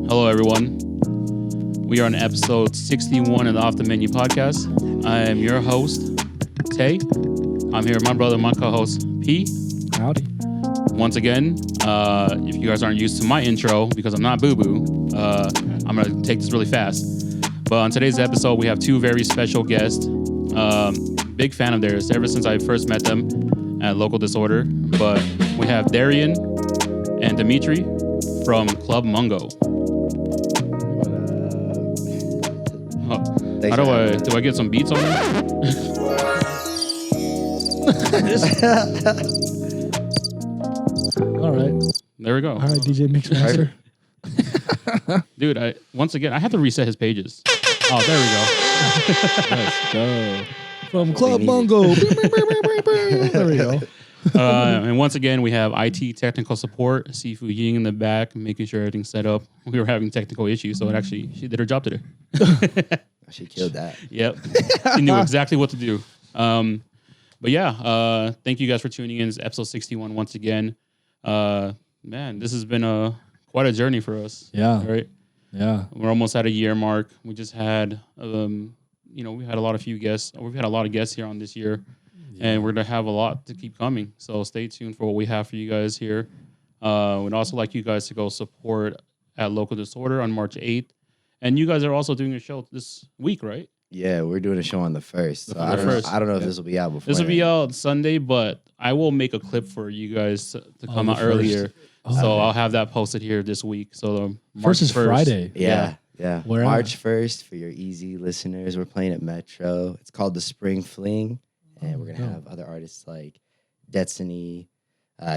Hello, everyone. We are on episode 61 of the Off the Menu podcast. I am your host, Tay. I'm here with my brother, my co-host, P. Howdy. Once again, if you guys aren't used to my intro, because I'm not boo-boo, I'm going to take this really fast. But on today's episode, we have two very special guests. Big fan of theirs ever since I first met them at Local Disorder. But we have Darian and Dimitri from Club MUNGO. How do I get some beats on that? All right. There we go. All right, DJ Mixmaster. Dude, I had to reset his pages. Oh, there we go. Let's go. From Club MUNGO. There we go. And once again, we have IT technical support, Sifu Ying in the back, making sure everything's set up. We were having technical issues, so she did her job today. She killed that. Yep. She knew exactly what to do. But yeah, thank you guys for tuning in. It's episode 61 once again. Man, this has been quite a journey for us. Yeah. Right? Yeah. We're almost at a year mark. We just had, we had a lot of guests. We've had a lot of guests here on this year. And we're going to have a lot to keep coming. So stay tuned for what we have for you guys here. We'd also like you guys to go support at Local Disorder on March 8th. And you guys are also doing a show this week, right? Yeah, we're doing a show on the 1st. So I don't know if this will be out before. This will be out Sunday, but I will make a clip for you guys to come out earlier. So I'll have that posted here this week. So March 1st is Friday. Yeah. Where March 1st for your easy listeners. We're playing at Metro. It's called the Spring Fling. And we're going to have other artists like Destiny,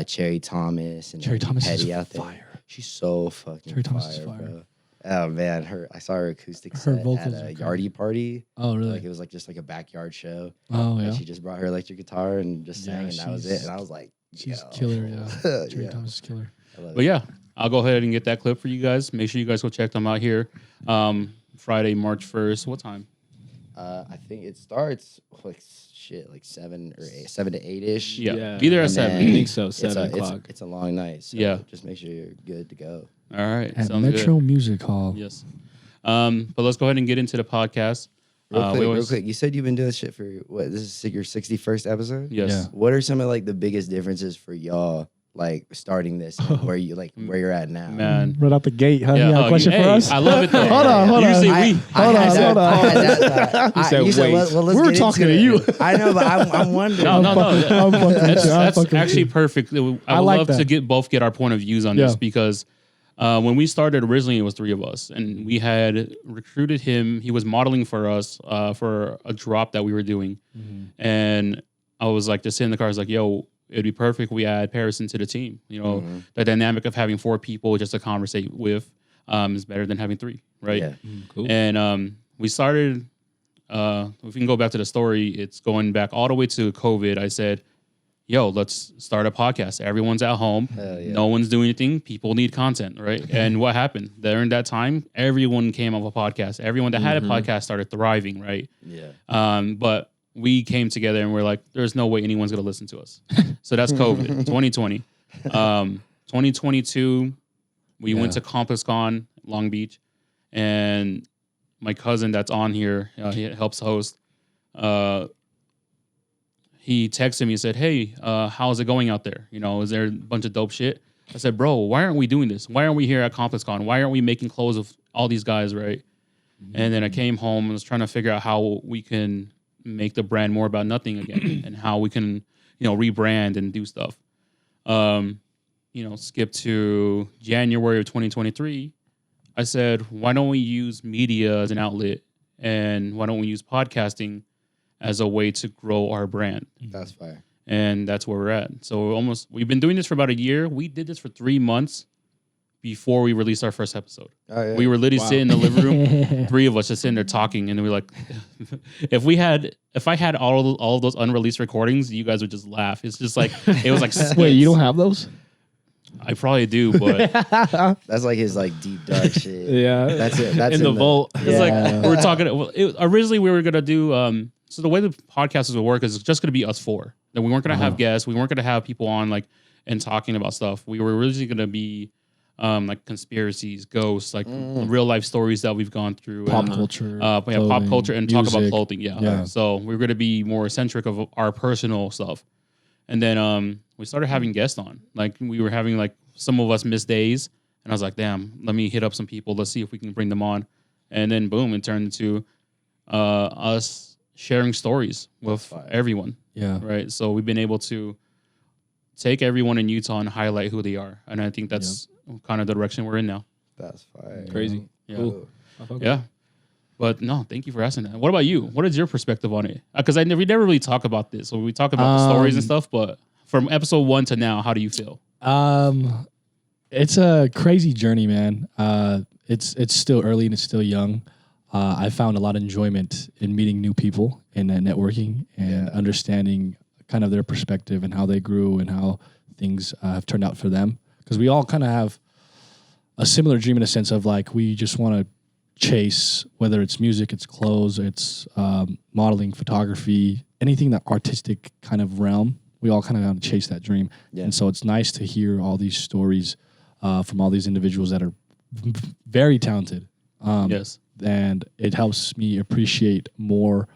Cherry Thomas, and Cherry Thomas Petty is out there. fire. She's so fucking Cherry Thomas fire, is fire. bro. Oh, man. I saw her acoustic Her set vocals at are a crazy. yardie party. Oh, really? Like, it was just a backyard show. Oh, yeah. And she just brought her electric guitar and just sang, and that was it. And I was like, she's yo. killer, yeah. Cherry Yeah. Thomas is killer. But yeah, I'll go ahead and get that clip for you guys. Make sure you guys go check them out here. Friday, March 1st. What time? I think it starts like 7 to 8-ish. Yeah. Be there at And 7. then I think so, 7 o'clock. It's a long night. So Yeah. just make sure you're good to go. All right. At Sounds Metro good. Music Hall. Yes. But let's go ahead and get into the podcast. Real quick. You said you've been doing this shit for what? This is your 61st episode? Yes. Yeah. What are some of like the biggest differences for y'all, like starting this and where you're at now? Man. Right out the gate, huh? Yeah, You got a question for us? I love it though. Hold on. Usually Hold on. You said, wait. well, let's We were get talking into to it. you. I know, but I'm wondering. No. I'm fucking with you. I'm That's fucking with actually you. perfect. I would like love that. to get our point of views on this Yeah. because when we started originally, it was 3 of us, and we had recruited him. He was modeling for us for a drop that we were doing, and I was like, just sitting in the car. I was like, "Yo, it'd be perfect. We add Paris into the team. You know, the dynamic of having 4 people just to conversate with is better than having 3, right?" Yeah. Cool. And we started. If we can go back to the story, it's going back all the way to COVID. I said, yo, let's start a podcast. Everyone's at home. Hell yeah. No one's doing anything. People need content, right? And what happened? During that time, everyone came up with a podcast. Everyone that had a podcast started thriving, right? Yeah. But we came together and we're like, there's no way anyone's going to listen to us. So that's COVID, 2020. 2022, we went to ComplexCon, Long Beach. And my cousin that's on here, he helps host, he texted me and said, hey, how's it going out there? You know, is there a bunch of dope shit? I said, bro, why aren't we doing this? Why aren't we here at ComplexCon? Why aren't we making clothes of all these guys, right? And then I came home and was trying to figure out how we can make the brand more about nothing again and how we can, rebrand and do stuff. Skip to January of 2023. I said, why don't we use media as an outlet and why don't we use podcasting as a way to grow our brand? That's fire. And that's where we're at. So we've been doing this for about a year. We did this for 3 months before we released our first episode. Oh, yeah. We were literally sitting in the living room, 3 of us just sitting there talking, and we were like, if I had all of those unreleased recordings, you guys would just laugh. It's just like it was like Wait, you don't have those? I probably do, but That's like his deep dark shit. Yeah. That's it. That's in the vault. it's like we were talking. Originally, we were gonna do. So the way the podcast will work is it's just gonna be us 4. That we weren't gonna have guests. We weren't gonna have people on like and talking about stuff. We were originally gonna be like conspiracies, ghosts, like real life stories that we've gone through, Pop culture, pop culture, and music. talk about clothing. Yeah. So we were gonna be more eccentric of our personal stuff, and then we started having guests on. Like we were having like some of us missed days, and I was like, damn, let me hit up some people. Let's see if we can bring them on, and then boom, it turned into us sharing stories with everyone. Yeah. Right. So we've been able to take everyone in Utah and highlight who they are. And I think that's kind of the direction we're in now. That's fire. Crazy. Yeah. Cool. Yeah. But no, thank you for asking that. What about you? What is your perspective on it? Because we never really talk about this. So we talk about the stories and stuff, but from episode 1 to now, how do you feel? It's a crazy journey, man. It's still early and it's still young. I found a lot of enjoyment in meeting new people and networking and understanding kind of their perspective and how they grew and how things have turned out for them. Because we all kind of have a similar dream in a sense of like we just want to chase, whether it's music, it's clothes, it's modeling, photography, anything that artistic kind of realm. We all kind of want to chase that dream. Yeah. And so it's nice to hear all these stories from all these individuals that are very talented. Yes. And it helps me appreciate more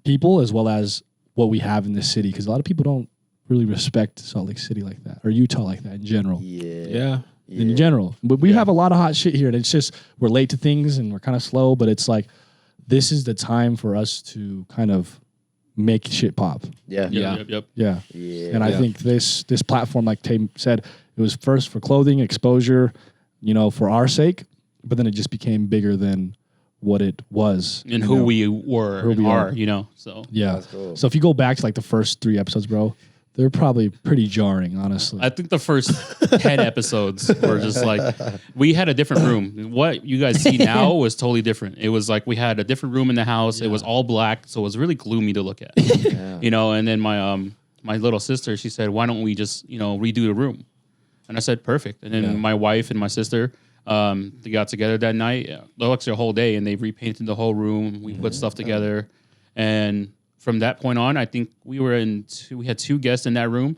people as well as what we have in this city. Because a lot of people don't really respect Salt Lake City like that or Utah like that in general. Yeah. In general. But we have a lot of hot shit here. And it's just we're late to things and we're kind of slow. But it's like this is the time for us to kind of make shit pop. Yeah. Yeah. And I think this platform, like Tay said, it was first for clothing, exposure, for our sake. But then it just became bigger than what it was. And who we were and are. So. Yeah. That's cool. So if you go back to like the first 3 episodes, bro, they're probably pretty jarring, honestly. I think the first 10 episodes were just like, we had a different room. What you guys see now was totally different. It was like we had a different room in the house. It was all black. So it was really gloomy to look at. And then my little sister, she said, why don't we just, redo the room? And I said, perfect. And then my wife and my sister, they got together that night, actually a whole day, and they repainted the whole room. We put stuff together, and from that point on, I think we had 2 guests in that room,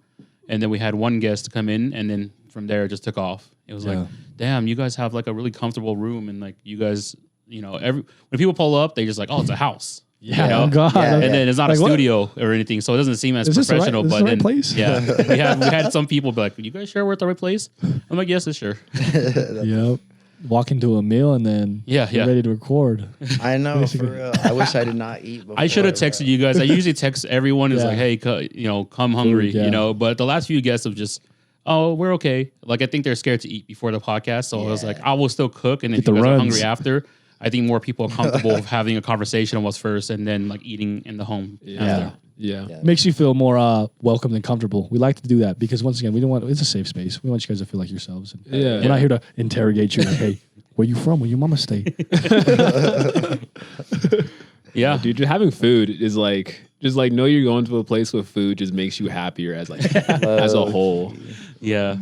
and then we had 1 guest to come in, and then from there it just took off. It was like, damn, you guys have like a really comfortable room, and like you guys, when people pull up, they just like, oh, it's a house. Yeah, oh God. Yeah, and then it's not like a studio or anything, so it doesn't seem as professional. But then, place? Yeah, we had some people be like, "You guys sure we're at the right place?" I'm like, "Yes, it's sure." Yep. Walk into a meal and then get ready to record. I know, for real. I wish I did not eat before. I should have texted you guys. I usually text everyone. Is like, "Hey, come hungry," But the last few guests have just, "Oh, we're okay." Like I think they're scared to eat before the podcast, so I was like, "I will still cook," and if you guys are hungry after. I think more people are comfortable with having a conversation on what's first and then like eating in the home. Yeah. Makes you feel more welcomed and comfortable. We like to do that because once again, it's a safe space. We want you guys to feel like yourselves. And we're not here to interrogate you. Like, hey, where you from? Where your mama stay? Yeah, dude, just having food is like, just like know you're going to a place with food just makes you happier as like as a whole. Yeah.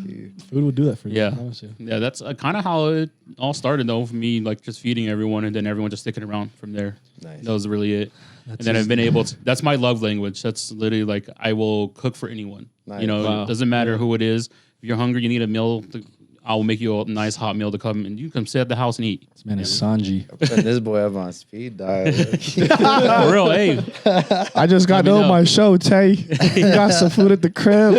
Food will do that for you. Yeah. Yeah, that's kind of how it all started though for me, like just feeding everyone and then everyone just sticking around from there. Nice. That was really it. And then I've been able to, that's my love language. That's literally like, I will cook for anyone. Nice. It doesn't matter who it is. If you're hungry, you need a meal, I will make you a nice hot meal to come and you can sit at the house and eat. This man is Sanji. I'm putting this boy up on speed dial. For real, hey. I just got done my show, Tay. Got some food at the crib.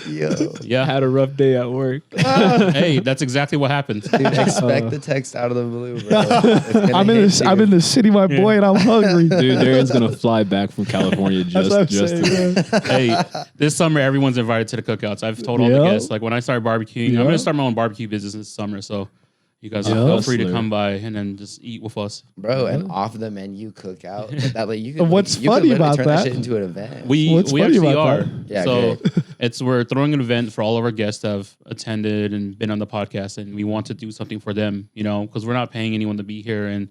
Yo. Yeah. Had a rough day at work. Hey, that's exactly what happened. Dude, expect the text out of the blue, bro. I'm in the city, my boy, and I'm hungry. Dude, Darian's gonna fly back from California just to. Hey, this summer everyone's invited to the cookouts. I've told all the guests, like when I start barbecuing, I'm gonna start my own barbecue business this summer. So you guys feel free to come by and then just eat with us, bro. And off the menu cookout. That like you can. What's you funny could about turn that? Shit into an event. We actually are. Yeah, so we're throwing an event for all of our guests that have attended and been on the podcast, and we want to do something for them, because we're not paying anyone to be here,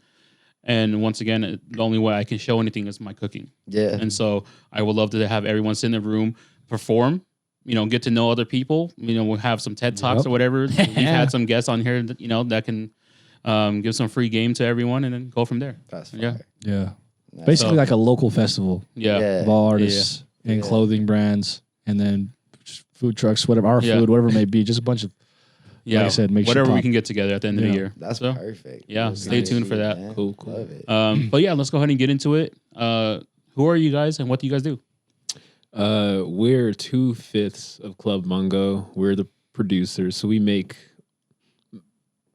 and once again, the only way I can show anything is my cooking. Yeah. And so I would love to have everyone sit in the room, perform, get to know other people. We'll have some TED Talks or whatever. We've had some guests on here that, that can give some free game to everyone and then go from there. That's fire. Yeah. Basically, So- like a local festival Yeah. of all artists and Yeah. clothing brands, and then food trucks, whatever our Yeah. food, whatever it may be, just a bunch of Yeah. like I said, make sure whatever we pop. can get together at the end of the Yeah. year. That's So, perfect. yeah, That's stay good tuned for shit, that. man. Cool. Love it. But yeah, let's go ahead and get into it. Who are you guys and what do you guys do? We're 2/5 of Club MUNGO. We're the producers, so we make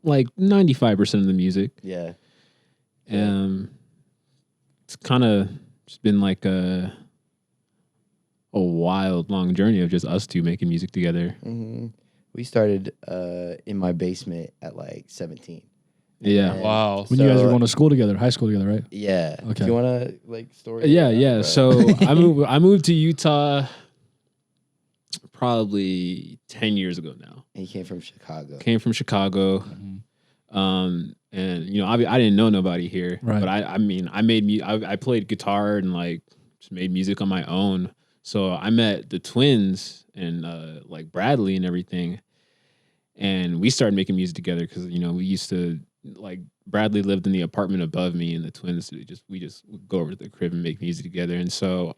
like 95% of the music. Yeah. It's kind of just been like a wild, long journey of just us two making music together. hmm We started in my basement at like 17. Yeah. And Wow. When you guys so- were going to school together, high school together, right? Yeah. Okay. Do you want to like story? Yeah, that, yeah. bro? So I moved to Utah probably 10 years ago now. And he came from Chicago. Came from Chicago. And I didn't know nobody here, Right. but I mean, I played guitar and like just made music on my own. So I met the twins and like Bradley and everything, and we started making music together because we used to like Bradley lived in the apartment above me, and the twins we just would go over to the crib and make music together. And so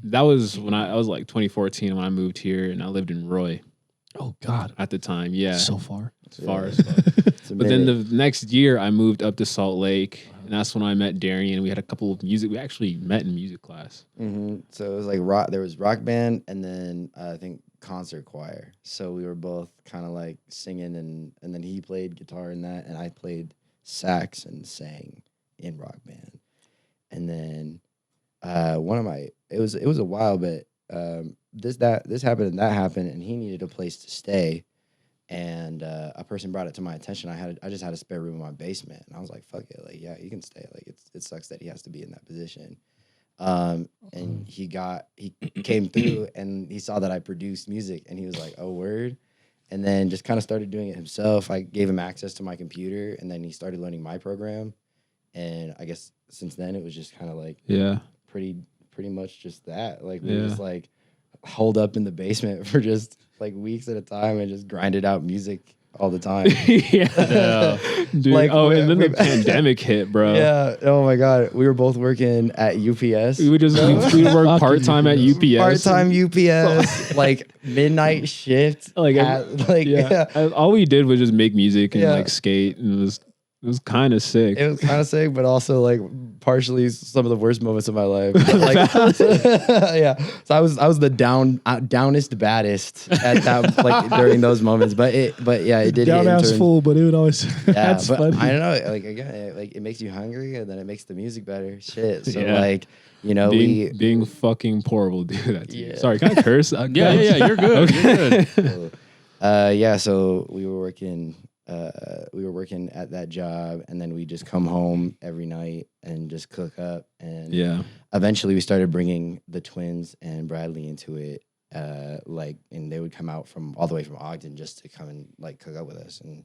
that was when I was like 2014 when I moved here, and I lived in Roy Oh God, at the time. Yeah, so far. as far Yeah. as fuck. It's a But then minute. the next year, I moved up to Salt Lake, and that's when I met Darian. We had a couple of music. We actually met in music class. So it was like rock. There was rock band, and then I think concert choir. So we were both kind of like singing, and then he played guitar in that, and I played sax and sang in rock band. And then it was a while, but this happened and that happened, and he needed a place to stay. And a person brought it to my attention. I just had a spare room in my basement, and I was like, "Fuck it, like yeah, you can stay." Like it sucks that he has to be in that position. And he came through, and he saw that I produced music, and he was like, "Oh, word!" And then just kind of started doing it himself. I gave him access to my computer, and then he started learning my program. And I guess since then it was just kind of like Yeah, pretty much just that. Like we Yeah. just like holed up in the basement for just like weeks at a time and just grinded out music all the time. yeah, dude. Like, and then the we- pandemic hit, bro. Yeah. Oh my God. We were both working at UPS. We would just we would work Fucking part time at UPS. Part-time UPS, like midnight shift. Like, yeah. All we did was just make music and Yeah. like skate, and it was kind of sick. It was kind of sick, but also like partially some of the worst moments of my life. Like, yeah. So I was the downest, baddest at that like during those moments. But yeah, it did. Down hit ass turn- full, but it would always. Yeah, That's but funny. I don't know. Like again, it makes you hungry, and then it makes the music better. Shit. So Yeah. like being fucking poor will do that to you. Yeah. Sorry, can I curse? Yeah, you're good. You're good. yeah. So we were working at that job, and then we just come home every night and just cook up. And Yeah, eventually we started bringing the twins and Bradley into it. And they would come out from all the way from Ogden just to come and like cook up with us. And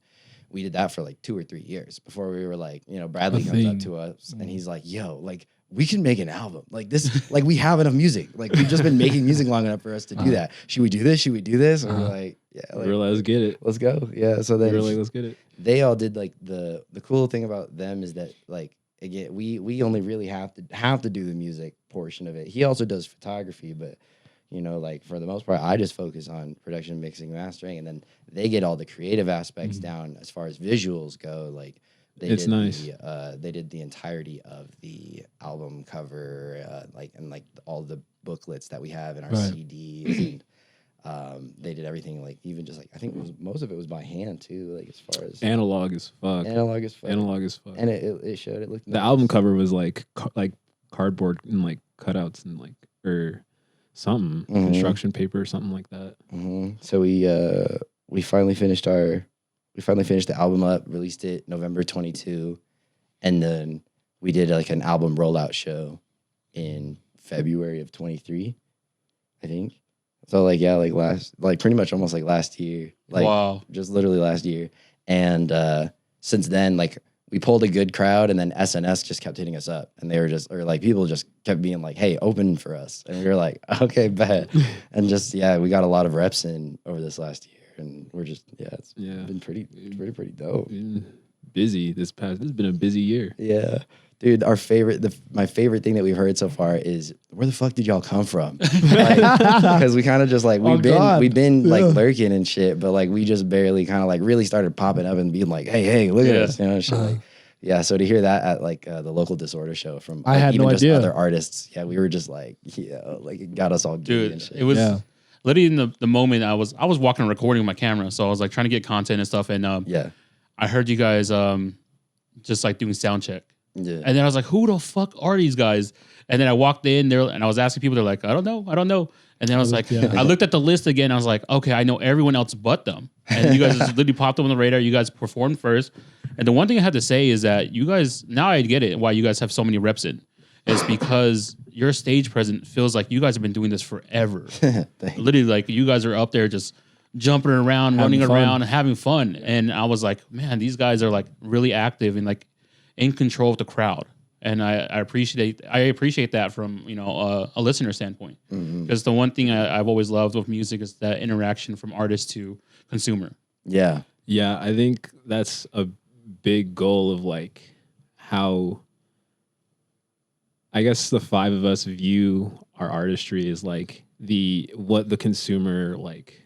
we did that for like 2 or 3 years before we were like, Bradley A comes up thing. to us and he's like, yo, like we can make an album like this. Like we have enough music. Like we've just been making music long enough for us to do that. Should we do this? Should we do this? And we're like, yeah, like, let's get it. let's go. Yeah. So then Let's get it. they all did like the cool thing about them is that like again we only really have to do the music portion of it. He also does photography, but like for the most part I just focus on production, mixing, mastering, and then they get all the creative aspects down as far as visuals go. Like It's did nice. They did the entirety of the album cover, and all the booklets that we have in our Right. CDs. And they did everything, like even just like I think most of it was by hand too, like as far as Analog as fuck. analog as fuck. Analog as fuck. And it showed it looked The nice. album cover was like cardboard and like cutouts and like or something construction paper or something like that. So we finally finished the album up, released it November 22, and then we did like an album rollout show in February of 23, I think. So like yeah, like pretty much almost like last year, like Wow. just literally last year. And since then, like we pulled a good crowd, and then SNS just kept hitting us up, and they were just, or like people just kept being like, "Hey, open for us," and we were like, "Okay, bet." And just we got a lot of reps in over this last year, and we're just it's been pretty dope. Been busy this has been a busy year. Yeah, Dude, my favorite thing that we've heard so far is where the fuck did y'all come from? Because we kind of just like we've been like lurking and shit, but like we just barely kind of like really started popping up and being like, hey, look at us, you know, shit like. Yeah, so to hear that at like the local Disorder show from I had even no just idea. other artists, yeah, we were just like, like it got us all giddy and Dude, shit. it was literally in the moment I was walking and recording with my camera, so I was like trying to get content and stuff, and I heard you guys just like doing sound check. Yeah. And then I was like, who the fuck are these guys? And then I walked in there and I was asking people, they're like, I don't know. And then I was like, I looked at the list again. I was like, okay, I know everyone else but them. And you guys just literally popped up on the radar. You guys performed first. And the one thing I had to say is that you guys, now I get it, why you guys have so many reps in. It's because your stage presence feels like you guys have been doing this forever. Literally, like you guys are up there just jumping around, running around, having fun. And I was like, man, these guys are like really active and like in control of the crowd. And I appreciate that from, you know, a listener standpoint. Because the one thing I've always loved with music is that interaction from artist to consumer. Yeah. Yeah, I think that's a big goal of like how I guess the five of us view our artistry is like what the consumer like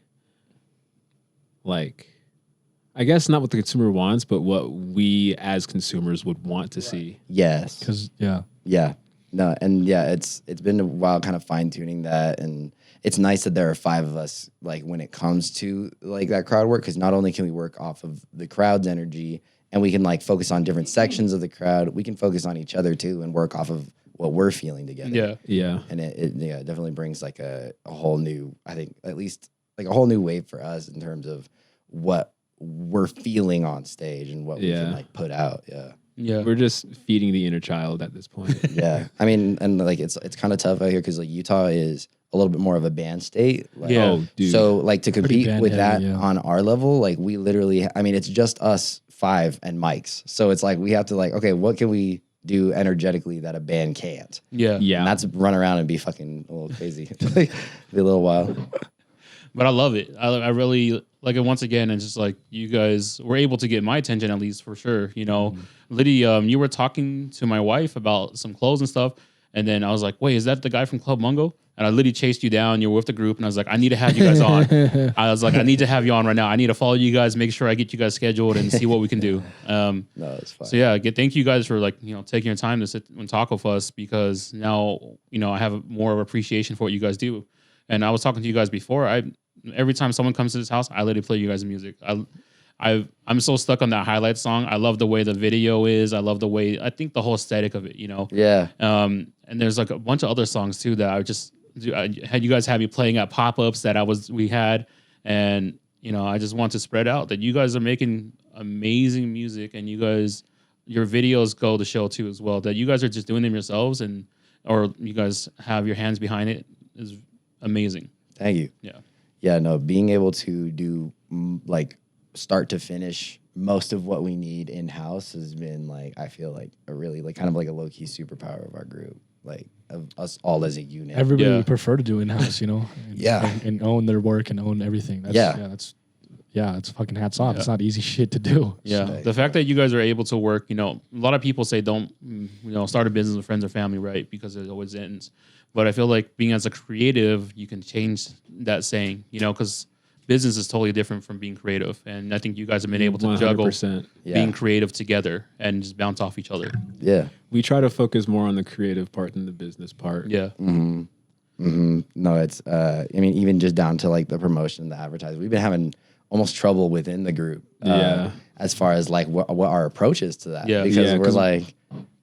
I guess not what the consumer wants, but what we as consumers would want to see. Yes. Because Yeah. No, and yeah, it's been a while kind of fine tuning that, and it's nice that there are five of us like when it comes to like that crowd work, because not only can we work off of the crowd's energy and we can like focus on different sections of the crowd, we can focus on each other too and work off of what we're feeling together. Yeah. And it definitely brings like a whole new, I think at least like a whole new wave for us in terms of what we're feeling on stage and what we can like put out. Yeah, we're just feeding the inner child at this point. Yeah, I mean, and like it's kind of tough out here because like Utah is a little bit more of a band state. Like, Oh, dude. So like to compete with that yeah. on our level, like we literally, I mean, it's just us five and mics. So it's like we have to like, okay, what can we do energetically that a band can't? Yeah. And that's run around and be fucking a little crazy, be a little wild. But I love it. I really like it. Once again, it's just like you guys were able to get my attention, at least for sure. You know, Liddy, you were talking to my wife about some clothes and stuff, and then I was like, "Wait, is that the guy from Club Mungo?" And I literally chased you down. You were with the group, and I was like, "I need to have you guys on." I was like, "I need to have you on right now. I need to follow you guys, make sure I get you guys scheduled, and see what we can do." No, it's fine. So yeah, thank you guys for like taking your time to sit and talk with us, because now I have more of appreciation for what you guys do. And I was talking to you guys before. Every time someone comes to this house, I literally play you guys' music. I'm so stuck on that highlight song. I love the way the video is. I love the way, I think the whole aesthetic of it, Yeah. And there's like a bunch of other songs too that I had you guys have me playing at pop-ups that we had. And, I just want to spread out that you guys are making amazing music, and your videos go to show too as well, that you guys are just doing them yourselves or you guys have your hands behind it is amazing. Thank you. Yeah. Yeah, no, being able to do like start to finish most of what we need in house has been like, I feel like a really like kind of like a low key superpower of our group, like of us all as a unit. everybody would prefer to do in house, and, and own their work and own everything. It's fucking hats off. It's not easy shit to do. Yeah, So, the fact that you guys are able to work, a lot of people say don't, start a business with friends or family, right? Because it always ends. But I feel like being as a creative, you can change that saying, because business is totally different from being creative. And I think you guys have been able to 100%. juggle being creative together and just bounce off each other. Yeah. We try to focus more on the creative part than the business part. Yeah. Mm-hmm. Mm-hmm. No, it's, I mean, even just down to like the promotion, the advertising, we've been having almost trouble within the group. As far as like what our approach is to that. Yeah. Because we're like,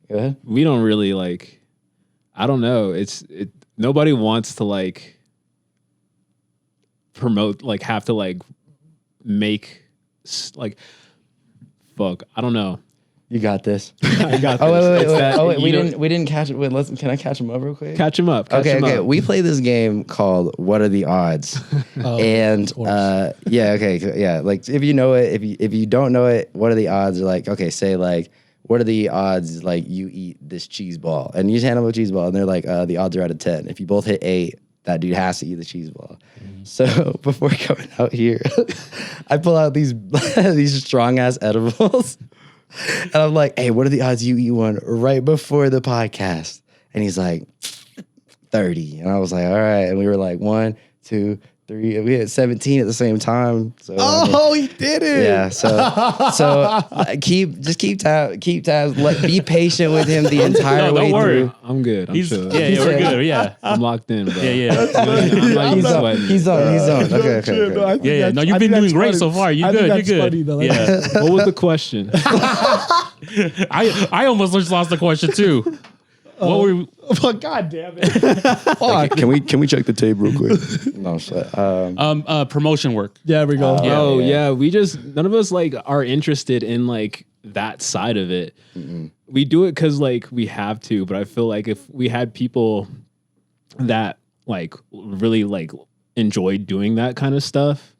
go ahead. We don't really like, I don't know. Nobody wants to like promote, like have to like make like, fuck. I don't know. You got this. I got this. Wait. We didn't catch it. Wait, can I catch him up real quick? Catch him up. Okay. We play this game called What Are the Odds? And like if you know it, if you don't know it, what are the odds? Or like, okay, say like, what are the odds like you eat this cheese ball? And you just hand them a cheese ball and they're like, the odds are out of 10. If you both hit 8, that dude has to eat the cheese ball. So before coming out here, I pull out these strong ass edibles. And I'm like, hey, what are the odds you eat one right before the podcast? And he's like, 30. And I was like, all right. And we were like, 1, 2, 3. And we had 17 at the same time. So He did it. yeah. So keep tabs. Be patient with him the entire No, way don't worry. through. I'm good. I'm chill. Yeah, we're good. Yeah. I'm locked in, bro. Yeah. I'm not even sweating. He's on. Okay. Yeah. No, you've been doing great so far. You're good. You're good. Funny, though. Yeah. What was the question? I almost just lost the question too. What were we, Oh, God damn it. Fuck. Can we check the tape real quick? No sweat. promotion work? There we go. Oh yeah, we just none of us like are interested in like that side of it. We do it because like we have to, but I feel like if we had people that like really like enjoyed doing that kind of stuff,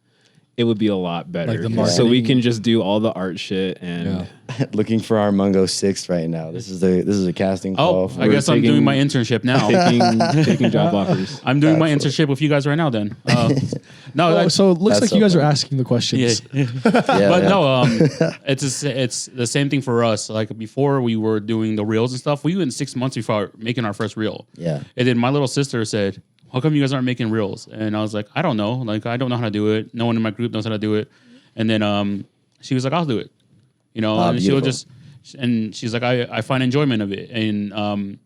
it would be a lot better. Like the So we marketing. can just do all the art shit and Looking for our MUNGO 6 right now. This is a casting call. Oh, I guess I'm doing my internship now. taking job offers. I'm doing my internship with you guys right now. Then, no, Oh, so it looks That's like you guys so are asking the questions. but no, it's the same thing for us. Like before, we were doing the reels and stuff. We went 6 months before making our first reel. Yeah. And then my little sister said, "How come you guys aren't making reels?" And I was like, "I don't know. Like I don't know how to do it. No one in my group knows how to do it." And then she was like, "I'll do it." You know, and she'll beautiful. just and she's like, I find enjoyment of it. And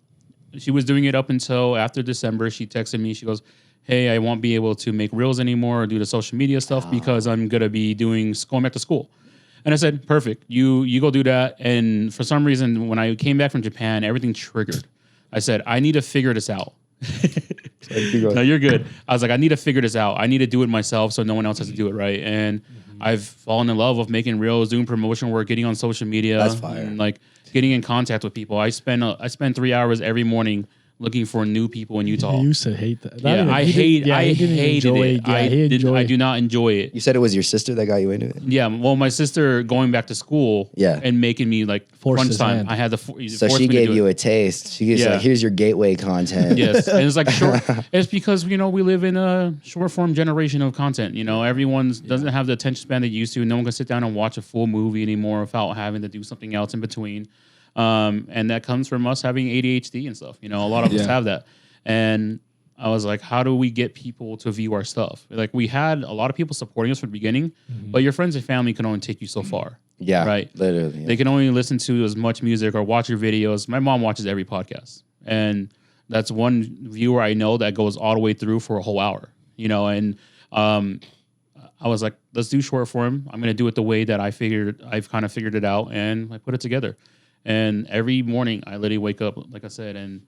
she was doing it up until after December. She texted me. She goes, "Hey, I won't be able to make reels anymore or do the social media stuff because I'm gonna be going back to school." And I said, "Perfect. You go do that." And for some reason, when I came back from Japan, everything triggered. I said, "I need to figure this out." No, you're good. I was like, I need to figure this out. I need to do it myself so no one else has to do it, right? And I've fallen in love with making reels, doing promotion work, getting on social media, That's fire. and like getting in contact with people. I spend 3 hours every morning looking for new people in Utah. He used to hate that. Yeah, I hated it. I do not enjoy it. You said it was your sister that got you into it? Yeah, well, my sister going back to school, Yeah. and making me like Forced crunch his time. hand. I had the So she gave you a taste. She was Yeah. like, here's your gateway content. Yes, and it's like short. It's because we live in a short form generation of content. Everyone doesn't have the attention span they used to. No one can sit down and watch a full movie anymore without having to do something else in between. And that comes from us having ADHD and stuff. A lot of us have that. And I was like, how do we get people to view our stuff? Like we had a lot of people supporting us from the beginning, but your friends and family can only take you so far. Yeah. Right. Literally. Yeah. They can only listen to as much music or watch your videos. My mom watches every podcast, and that's one viewer I know that goes all the way through for a whole hour. And I was like, let's do short form. I'm gonna do it the way that I've kind of figured it out, and I put it together. And every morning I literally wake up, like I said, and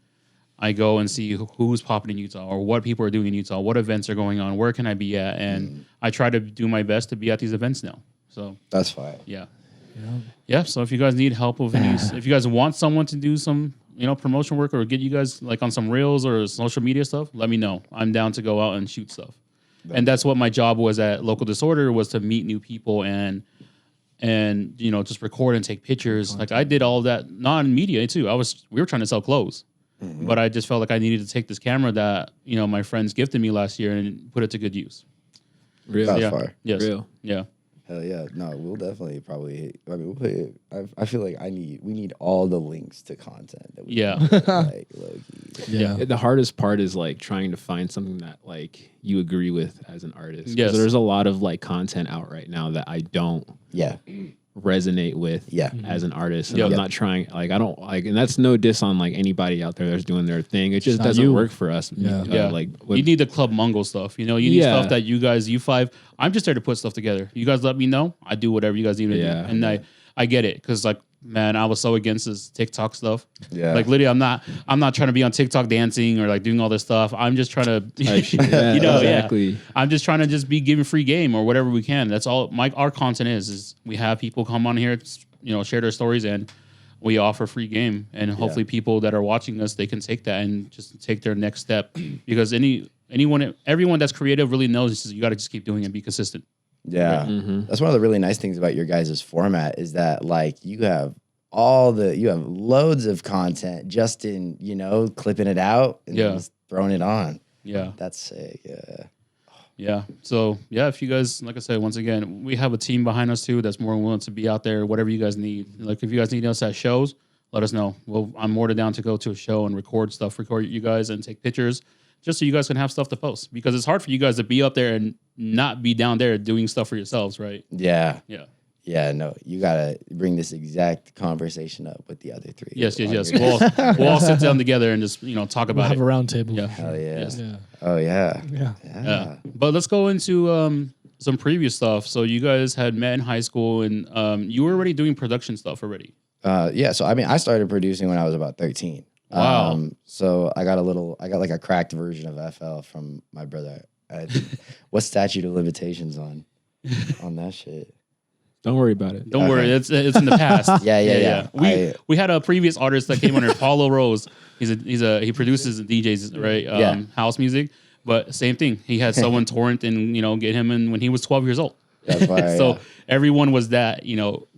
I go and see who's popping in Utah or what people are doing in Utah, what events are going on, where can I be at, and I try to do my best to be at these events now. So That's fine. yeah. So if you guys need help with if you guys want someone to do some, promotion work or get you guys like on some reels or social media stuff, let me know. I'm down to go out and shoot stuff. And that's what my job was at Local Disorder, was to meet new people and just record and take pictures. Like I did all that non-media too. We were trying to sell clothes. But I just felt like I needed to take this camera that, my friends gifted me last year and put it to good use. Real. That's Yeah. fire. Yes. Real. Yeah. Hell yeah. No, we'll definitely probably, we'll put it, I feel like we need all the links to content that we Yeah. put, like low-key. Yeah. The hardest part is like trying to find something that like you agree with as an artist. 'Cause Yes. there's a lot of like content out right now that I don't Yeah. resonate with Yeah. as an artist. And Yep. I'm not trying, like, I don't like, and that's no diss on like anybody out there that's doing their thing. It just not doesn't you. work for us. Yeah. Yeah. Like, You need the Club Mungo stuff. You need Yeah. stuff that you five. I'm just there to put stuff together. You guys let me know. I do whatever you guys need to Yeah. do. And I get it. Cause like, man, I was so against this TikTok stuff. Yeah. Like literally, I'm not trying to be on TikTok dancing or like doing all this stuff. I'm just trying to, exactly. I'm just trying to just be giving free game or whatever we can. That's all our content is we have people come on here, share their stories, and we offer free game. And hopefully people that are watching us, they can take that and just take their next step. Because everyone that's creative really knows you got to just keep doing it and be consistent. Yeah. That's one of the really nice things about your guys' format is that like you have loads of content just in, clipping it out and Yeah. just throwing it on. Yeah. That's sick. Yeah. Yeah. So yeah, if you guys, like I said, once again, we have a team behind us too that's more than willing to be out there. Whatever you guys need, like if you guys need us at shows, let us know. Well, I'm more than down to go to a show and record you guys and take pictures, just so you guys can have stuff to post. Because it's hard for you guys to be up there and not be down there doing stuff for yourselves, right? Yeah. Yeah. Yeah, no, you gotta bring this exact conversation up with the other three. Yes. We'll all sit down together and just talk We'll about have it. a round table. Yeah. Hell yeah. Yes. Yeah. Oh yeah. Yeah. Yeah. But let's go into some previous stuff. So you guys had met in high school, and you were already doing production stuff already. Yeah. So I mean, I started producing when I was about 13. Wow. So I got like a cracked version of FL from my brother. What statute of limitations on that shit? Don't worry about it. Don't worry, it's in the past. Yeah. We had a previous artist that came under Paulo Rose. He produces and DJs, right? House music. But same thing. He had someone torrent and get him in when he was 12 years old. That's why, So everyone was that, anyone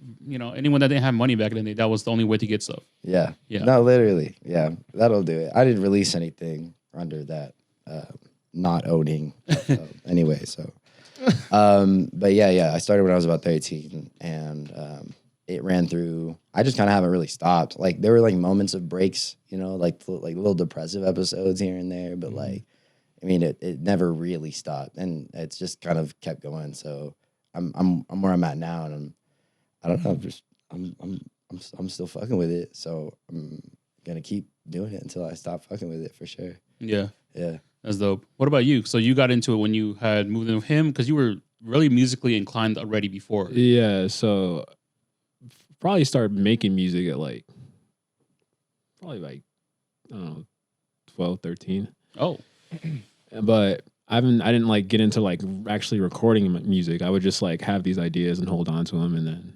that didn't have money back in the day, that was the only way to get stuff. Yeah. Yeah. No, literally. Yeah. That'll do it. I didn't release anything under that not owning anyway, so but yeah, I started when I was about 13 and it ran through. I just kind of haven't really stopped. Like there were like moments of breaks, like little depressive episodes here and there, but like I mean it never really stopped and it's just kind of kept going. So I'm where I'm at now and I don't know, I'm still fucking with it. So I'm gonna keep doing it until I stop fucking with it for sure. Yeah. Yeah. That's dope. What about you? So you got into it when you had moved in with him because you were really musically inclined already before. Yeah, so probably started making music at probably I don't know, 12, 13. Oh. But I didn't like get into like actually recording music. I would just like have these ideas and hold on to them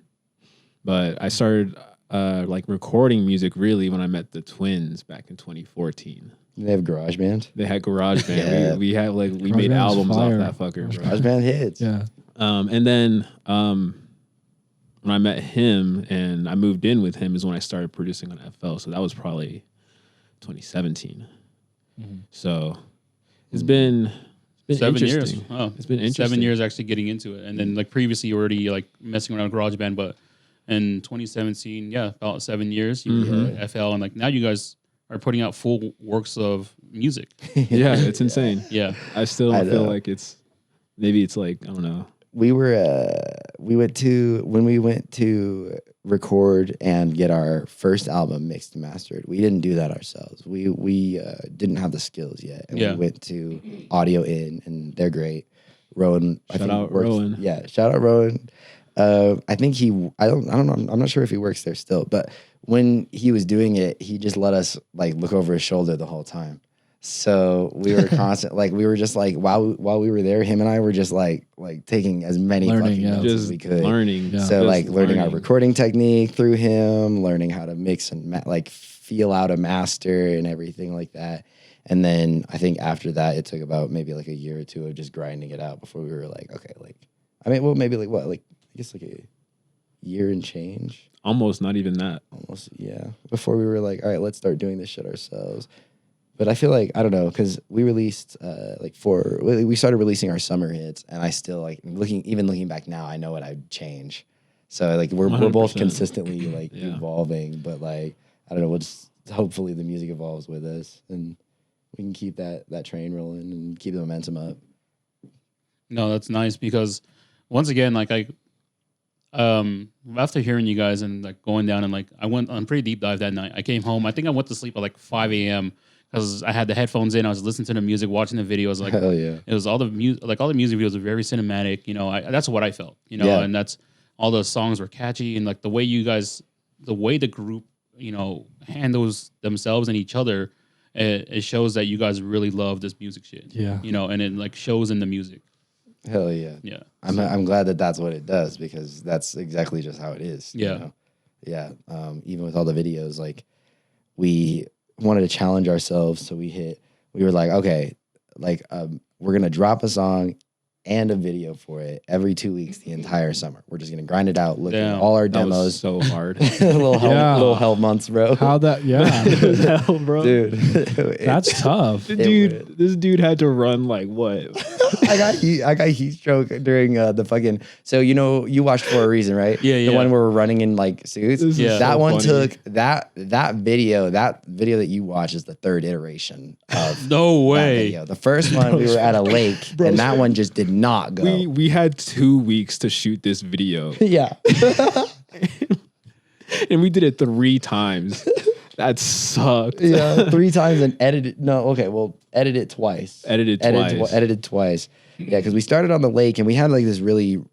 but I started like recording music really when I met the twins back in 2014. They have GarageBand. They had GarageBand. Yeah. We had we GarageBand's made albums fire. off that fucker. bro. GarageBand hits. Yeah. And then when I met him and I moved in with him is when I started producing on FL. So that was probably 2017. So it's been 7 years. interesting. Oh, It's been interesting. 7 years actually getting into it. And then like previously you were already like messing around with GarageBand, but in 2017, about 7 years, you were at FL and like now you guys are putting out full works of music. Yeah, it's insane. Yeah. I still I feel know. like maybe it's like, I don't know. We went to record and get our first album mixed and mastered. We didn't do that ourselves. We didn't have the skills yet, and we went to Audio In, and they're great. Rowan, Shout out Rowan. Yeah, shout out Rowan. I think I don't know. I'm not sure if he works there still, but when he was doing it, he just let us like look over his shoulder the whole time. So we were constant, like we were just like while we were there, him and I were just like taking as many fucking notes Just as we could. learning. Yeah. So Just like learning our learning. recording technique through him, learning how to mix and like feel out a master and everything like that. And then I think after that, it took about maybe like a year or two of just grinding it out before we were like, okay, like I mean, well, maybe like what, like I guess like a year and change. Almost not even that. Almost, yeah. Before we were like, all right, let's start doing this shit ourselves. But I feel like, I don't know, because we released we started releasing our summer hits, and I still like looking back now, I know what I'd change. So like we're both 100%. consistently like Yeah. evolving, but like I don't know, we'll just hopefully the music evolves with us, and we can keep that train rolling and keep the momentum up. No, that's nice because once again, like after hearing you guys and like going down and like I went on a pretty deep dive that night. I came home. I think I went to sleep at like 5 a.m. because I had the headphones in. I was listening to the music, watching the videos. Like Hell yeah. it was all the music, like all the music videos were very cinematic. That's what I felt. Yeah. And that's all the songs were catchy and like the way the group, handles themselves and each other. It shows that you guys really love this music shit. Yeah. And it like shows in the music. Hell yeah. Yeah. I'm glad that that's what it does because that's exactly just how it is. Yeah. You know? Yeah. Even with all the videos, like we wanted to challenge ourselves. So we were like, okay, like we're going to drop a song and a video for it every 2 weeks the entire summer. We're just going to grind it out, look at Damn. all our That was demos. so hard. little hell months, bro. How that? Yeah. Hell, bro. Dude. That's tough. This dude had to run like what I got heat stroke during the fucking. So you watched For a Reason, right? Yeah, The yeah. one where we're running in like suits. This is Yeah. That so one funny. took that video that you watch is the third iteration of No that way. video. The first one we were at a lake, and that one just did not go. We had 2 weeks to shoot this video, Yeah. and we did it 3 times. That sucked. Yeah, 3 times and edited. No, okay, well, edit it twice. Edited twice. Edited twice. Yeah, because we started on the lake and we had like this really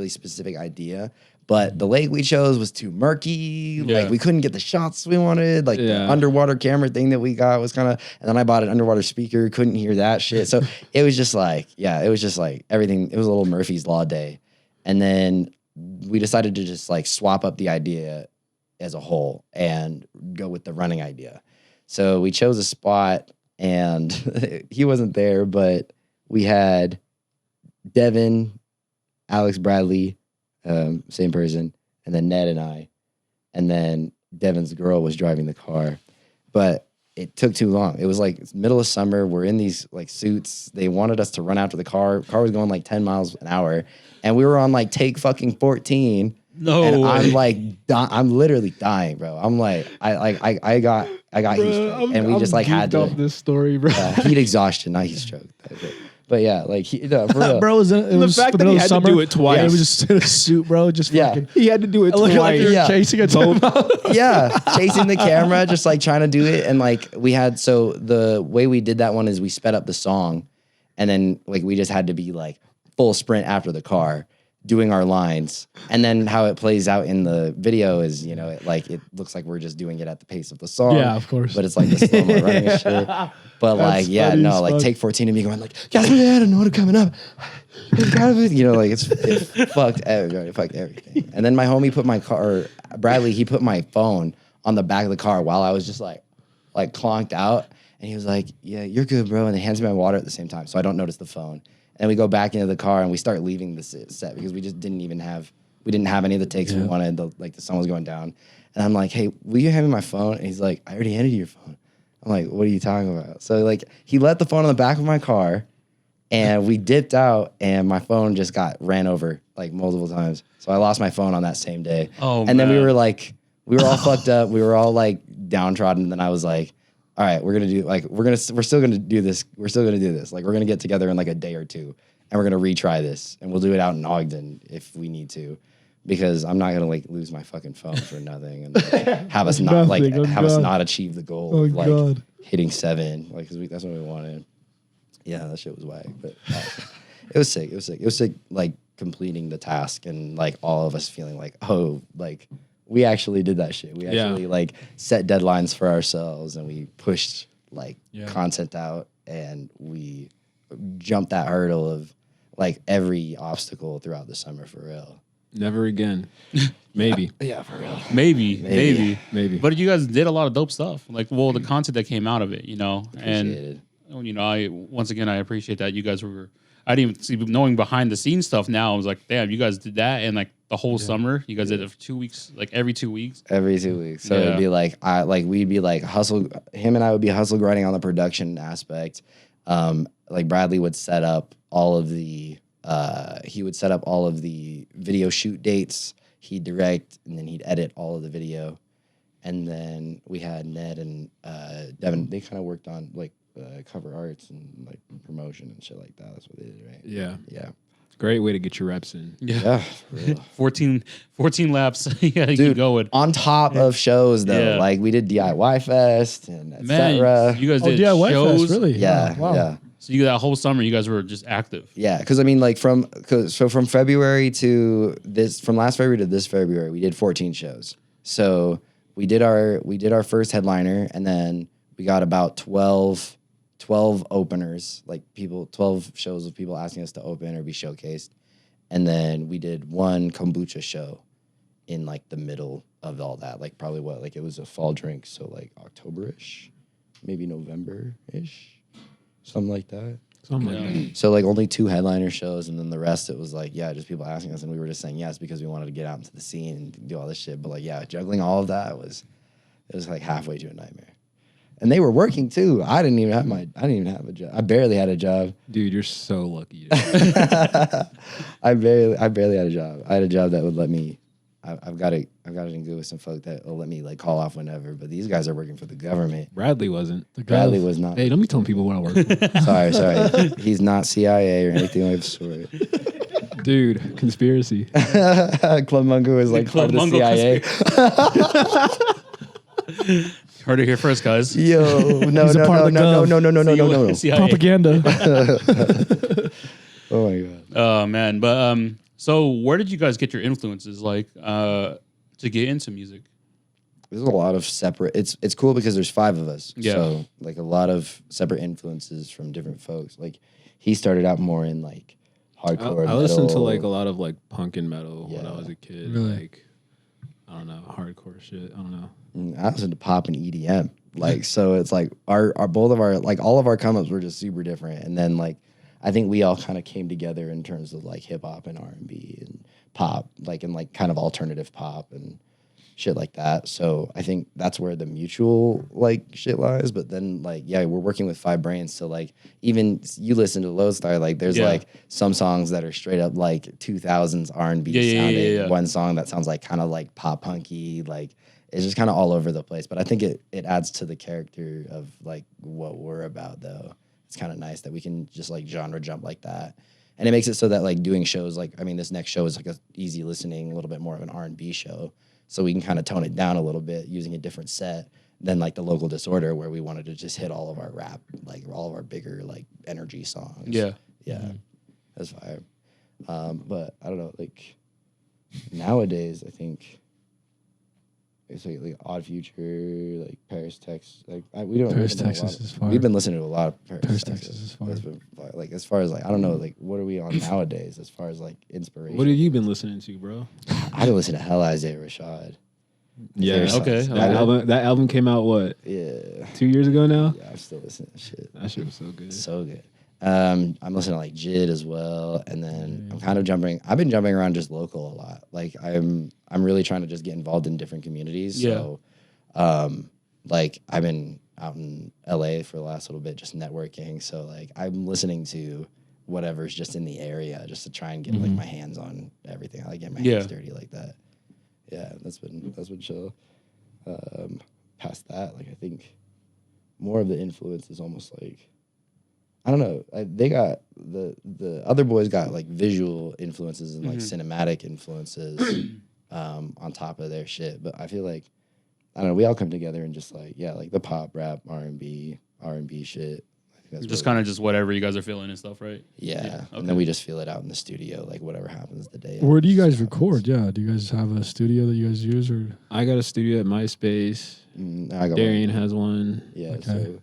specific idea, but the lake we chose was too murky. Yeah. Like we couldn't get the shots we wanted. Like the Yeah. underwater camera thing that we got was kind of. And then I bought an underwater speaker. Couldn't hear that shit. So it was just like everything. It was a little Murphy's Law day, and then we decided to just like swap up the idea as a whole and go with the running idea. So we chose a spot and he wasn't there, but we had Devin, Alex Bradley, same person, and then Ned and I. And then Devin's girl was driving the car. But it took too long. It was like it's middle of summer. We're in these like suits. They wanted us to run after the car. Car was going like 10 miles an hour. And we were on like take fucking 14. No And way. I'm like, I'm literally dying, bro. I'm like, I got heat stroke, and we just like had to this story, bro. heat exhaustion, not heat stroke. But yeah, like no, for real. Bro, it was fact the that middle he of had to summer. do it twice. Yeah, it was just in a suit, bro. Just Yeah. fucking. He had to do it Look like twice. you're Yeah. chasing a Yeah, chasing the camera, just like trying to do it, and like we had. So the way we did that one is we sped up the song, and then like we just had to be like full sprint after the car, doing our lines, and then how it plays out in the video is it looks like we're just doing it at the pace of the song. Yeah, of course. But it's like the slow mo running and shit. But like, yeah, funny no, as like fuck. take 14 and me going like, guys, I don't know what coming up. Like it fucked everything. And then my homie put my car, Bradley, he put my phone on the back of the car while I was just like clonked out. And he was like, yeah, you're good, bro. And he hands me my water at the same time. So I don't notice the phone. And we go back into the car and we start leaving the set because we just didn't have any of the takes we wanted. The sun was going down. And I'm like, hey, will you hand me my phone? And he's like, I already handed you your phone. I'm like, what are you talking about? So like he left the phone on the back of my car and we dipped out and my phone just got ran over like multiple times. So I lost my phone on that same day. Oh, and then we man. were all fucked up. We were all like downtrodden. And then I was like, all right, we're still gonna do this. We're still gonna do this. Like we're gonna get together in like a day or two and we're gonna retry this. And we'll do it out in Ogden if we need to. Because I'm not gonna like lose my fucking phone for nothing and like, have us not like Nothing, oh have us God. not achieve the goal Oh of like God. hitting 7, like because that's what we wanted. Yeah, that shit was whack, but it was sick. It was sick, like completing the task and like all of us feeling like, oh, like we actually did that shit. We actually like set deadlines for ourselves and we pushed like content out and we jumped that hurdle of like every obstacle throughout the summer for real. Never again. Maybe. Yeah, for real. Maybe. Maybe. But you guys did a lot of dope stuff. Like, well, the content that came out of it, Appreciated. and I once again I appreciate that you guys were. I didn't even see knowing behind the scenes stuff. Now I was like, damn, you guys did that, and like the whole summer, you guys did it for 2 weeks, like every 2 weeks. Every 2 weeks. So it'd be like we'd be like hustle. Him and I would be hustle grinding on the production aspect. Like Bradley would set up all of the video shoot dates. He'd direct and then he'd edit all of the video. And then we had Ned and Devin. They kind of worked on like cover arts and like promotion and shit like that. That's what they did, right? Yeah. Yeah. Great way to get your reps in. Yeah. For real. 14 laps. Yeah, you keep going. On top of shows though, Yeah. like we did DIY Fest and Man, etc. you guys Oh, did DIY shows. Fest, really? Yeah, Wow. yeah. So you that whole summer, you guys were just active. Yeah, because I mean, like from February to this, from last February to this February, we did 14 shows. So we did our first headliner, and then we got about 12 openers, like 12 shows of people asking us to open or be showcased, and then we did one kombucha show in like the middle of all that, like probably it was a fall drink, so like October-ish, maybe November-ish. Something like that. Something like that. So like only 2 headliner shows, and then the rest it was like just people asking us, and we were just saying yes because we wanted to get out into the scene and do all this shit. But like juggling all of that was like halfway to a nightmare. and they were working too. I didn't even have a job. I barely had a job. Dude, you're so lucky. I barely had a job. I had a job that would let me. I've got it in good with some folk that will let me like call off whenever. But these guys are working for the government. Bradley wasn't. Bradley was not. Hey, don't be telling people what I work for. Sorry. He's not CIA or anything like the sort. Dude, conspiracy. Club MUNGO is like part of the CIA. Heard it here first, guys. Yo, no. CIA. Propaganda. Oh my god. Oh man, but so where did you guys get your influences like to get into music? There's a lot of separate. It's cool because there's 5 of us. Yeah. So like a lot of separate influences from different folks. Like he started out more in like hardcore. I listened to metal. like a lot of like punk and metal when I Yeah. was a kid. Really? Like I don't know, hardcore shit. I don't know. I listened to pop and EDM. Like so, it's like our both of our like all of our come ups were just super different. And then like I think we all kind of came together in terms of like hip hop and R&B and pop, like and like kind of alternative pop and shit like that. So I think that's where the mutual like shit lies. But then like yeah, we're working with 5 Brains, so like even you listen to Lodestar, like there's like some songs that are straight up like 2000s R&B sounding. Yeah. One song that sounds like kind of like pop punky, like it's just kind of all over the place. But I think it adds to the character of like what we're about though. It's kind of nice that we can just like genre jump like that. And it makes it so that like doing shows like, I mean, this next show is like a easy listening, a little bit more of an R&B show. So we can kind of tone it down a little bit using a different set than like the Local Disorder where we wanted to just hit all of our rap, like all of our bigger like energy songs. Yeah. Yeah. That's fire. But I don't know, like nowadays I think it's like Odd Future, like Paris, Texas. Like we don't. Paris, listen to a Texas lot. is fire. We've been listening to a lot of Paris, Texas is fire. That's been fire. Like as far as like I don't know, like what are we on nowadays as far as like inspiration? What have you been listening to, bro? I can listen to Hell Isaiah Rashad. Yeah. There's Okay. songs- That album came out what? Yeah. 2 years ago now? Yeah, I'm still listening to shit. That shit was so good. So good. I'm listening to like Jid as well, and then I'm kind of jumping. I've been jumping around just local a lot. Like I'm really trying to just get involved in different communities. Yeah. So, like I've been out in LA for the last little bit, just networking. So like I'm listening to whatever's just in the area, just to try and get like my hands on everything. I like getting my hands dirty like that. Yeah, that's been chill. Past that, like I think more of the influence is almost like. I don't know. They got the other boys got like visual influences and like cinematic influences on top of their shit. But I feel like I don't know. We all come together and just like like the pop, rap, R&B shit. I think that's Just kind of just whatever you guys are feeling and stuff, right? yeah. Okay. And then we just feel it out in the studio, like whatever happens the day. Where do you guys happens. record? Yeah, do you guys have a studio that you guys use, or I got a studio at MySpace. I got Darian has one. Yeah. Okay. So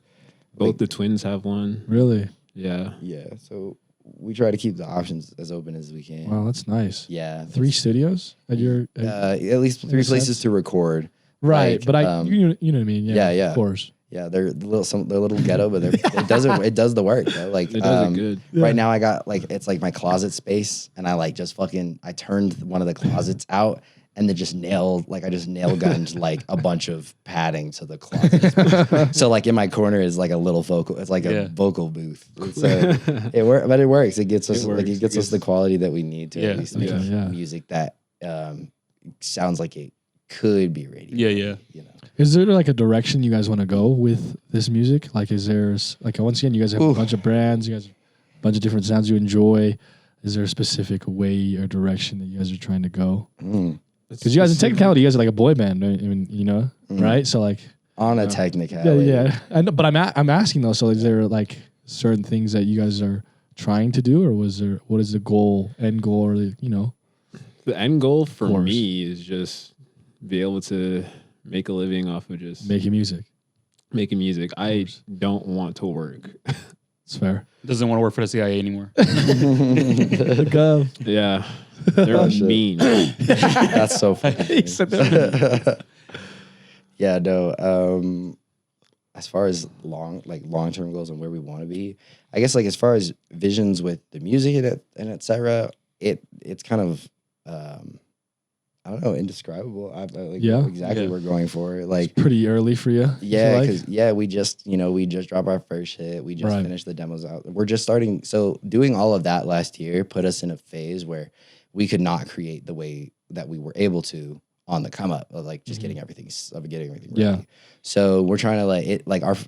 Both the twins have one. really? Yeah. yeah. So we try to keep the options as open as we can. Wow, that's nice. Yeah. 3 studios at your At least 3 Makes places sense. to record. right, like, but you know what I mean. yeah. of course. Yeah, they're they're a little ghetto, but it does the work though. Like It does it good. Right now, I got like it's like my closet space, and I like just I turned one of the closets out, and then just nail gunned like a bunch of padding to the closet. So like in my corner is like a little vocal. It's like a vocal booth. So it works. It gets us us the quality that we need to at least make music that sounds like it could be radio. Yeah. You know. Is there like a direction you guys want to go with this music? Like, is there like once again, you guys have a bunch of brands, you guys have a bunch of different sounds you enjoy. Is there a specific way or direction that you guys are trying to go? Because you guys, in technicality, you guys are like a boy band. I mean, you know, right? So like On a technicality. yeah. I know, but I'm asking though. So is there like certain things that you guys are trying to do, or what is the end goal, or you know? The end goal for me is just be able to make a living off of just making music. I don't want to work. It's fair. Doesn't want to work for the CIA anymore. Yeah. They're mean. That's so funny. Yeah, no. As far as long-term goals and where we want to be, I guess like as far as visions with the music and et cetera, it's kind of I don't know, indescribable. I like Yeah? know exactly Yeah. what we're going for. Like, Pretty early for you. yeah, like? because we just dropped our first hit. We just Right. finished the demos out. We're just starting. So doing all of that last year put us in a phase where we could not create the way that we were able to on the come up of like just getting everything ready. Yeah. So we're trying to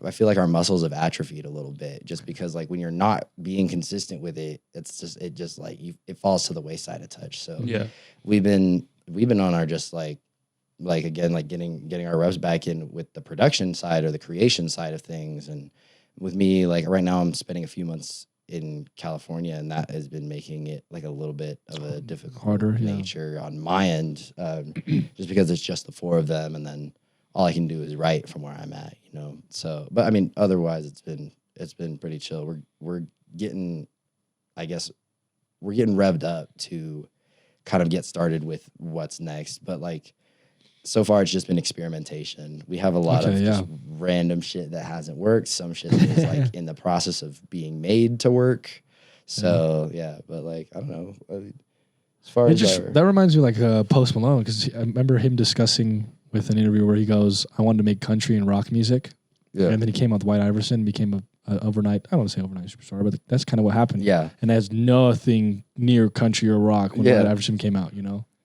I feel like our muscles have atrophied a little bit just because like when you're not being consistent with it, it just like it falls to the wayside a touch. So Yeah. we've been on our just like again like getting our reps back in with the production side or the creation side of things. And with me, like right now I'm spending a few months in California, and that has been making it like a little bit of a difficult Harder, yeah. nature on my end, just because it's just the four of them, and then all I can do is write from where I'm at, So, but I mean, otherwise it's been pretty chill. We're getting, I guess, revved up to kind of get started with what's next, but like so far it's just been experimentation. We have a lot of just random shit that hasn't worked, some shit that is like in the process of being made to work. So but like I don't know. As far as that reminds me like Post Malone, because I remember him discussing with an interview where he goes, "I wanted to make country and rock music," and then he came out with White Iverson, became a overnight. I don't want to say overnight superstar, but that's kind of what happened. Yeah, and that's nothing near country or rock when White Iverson came out.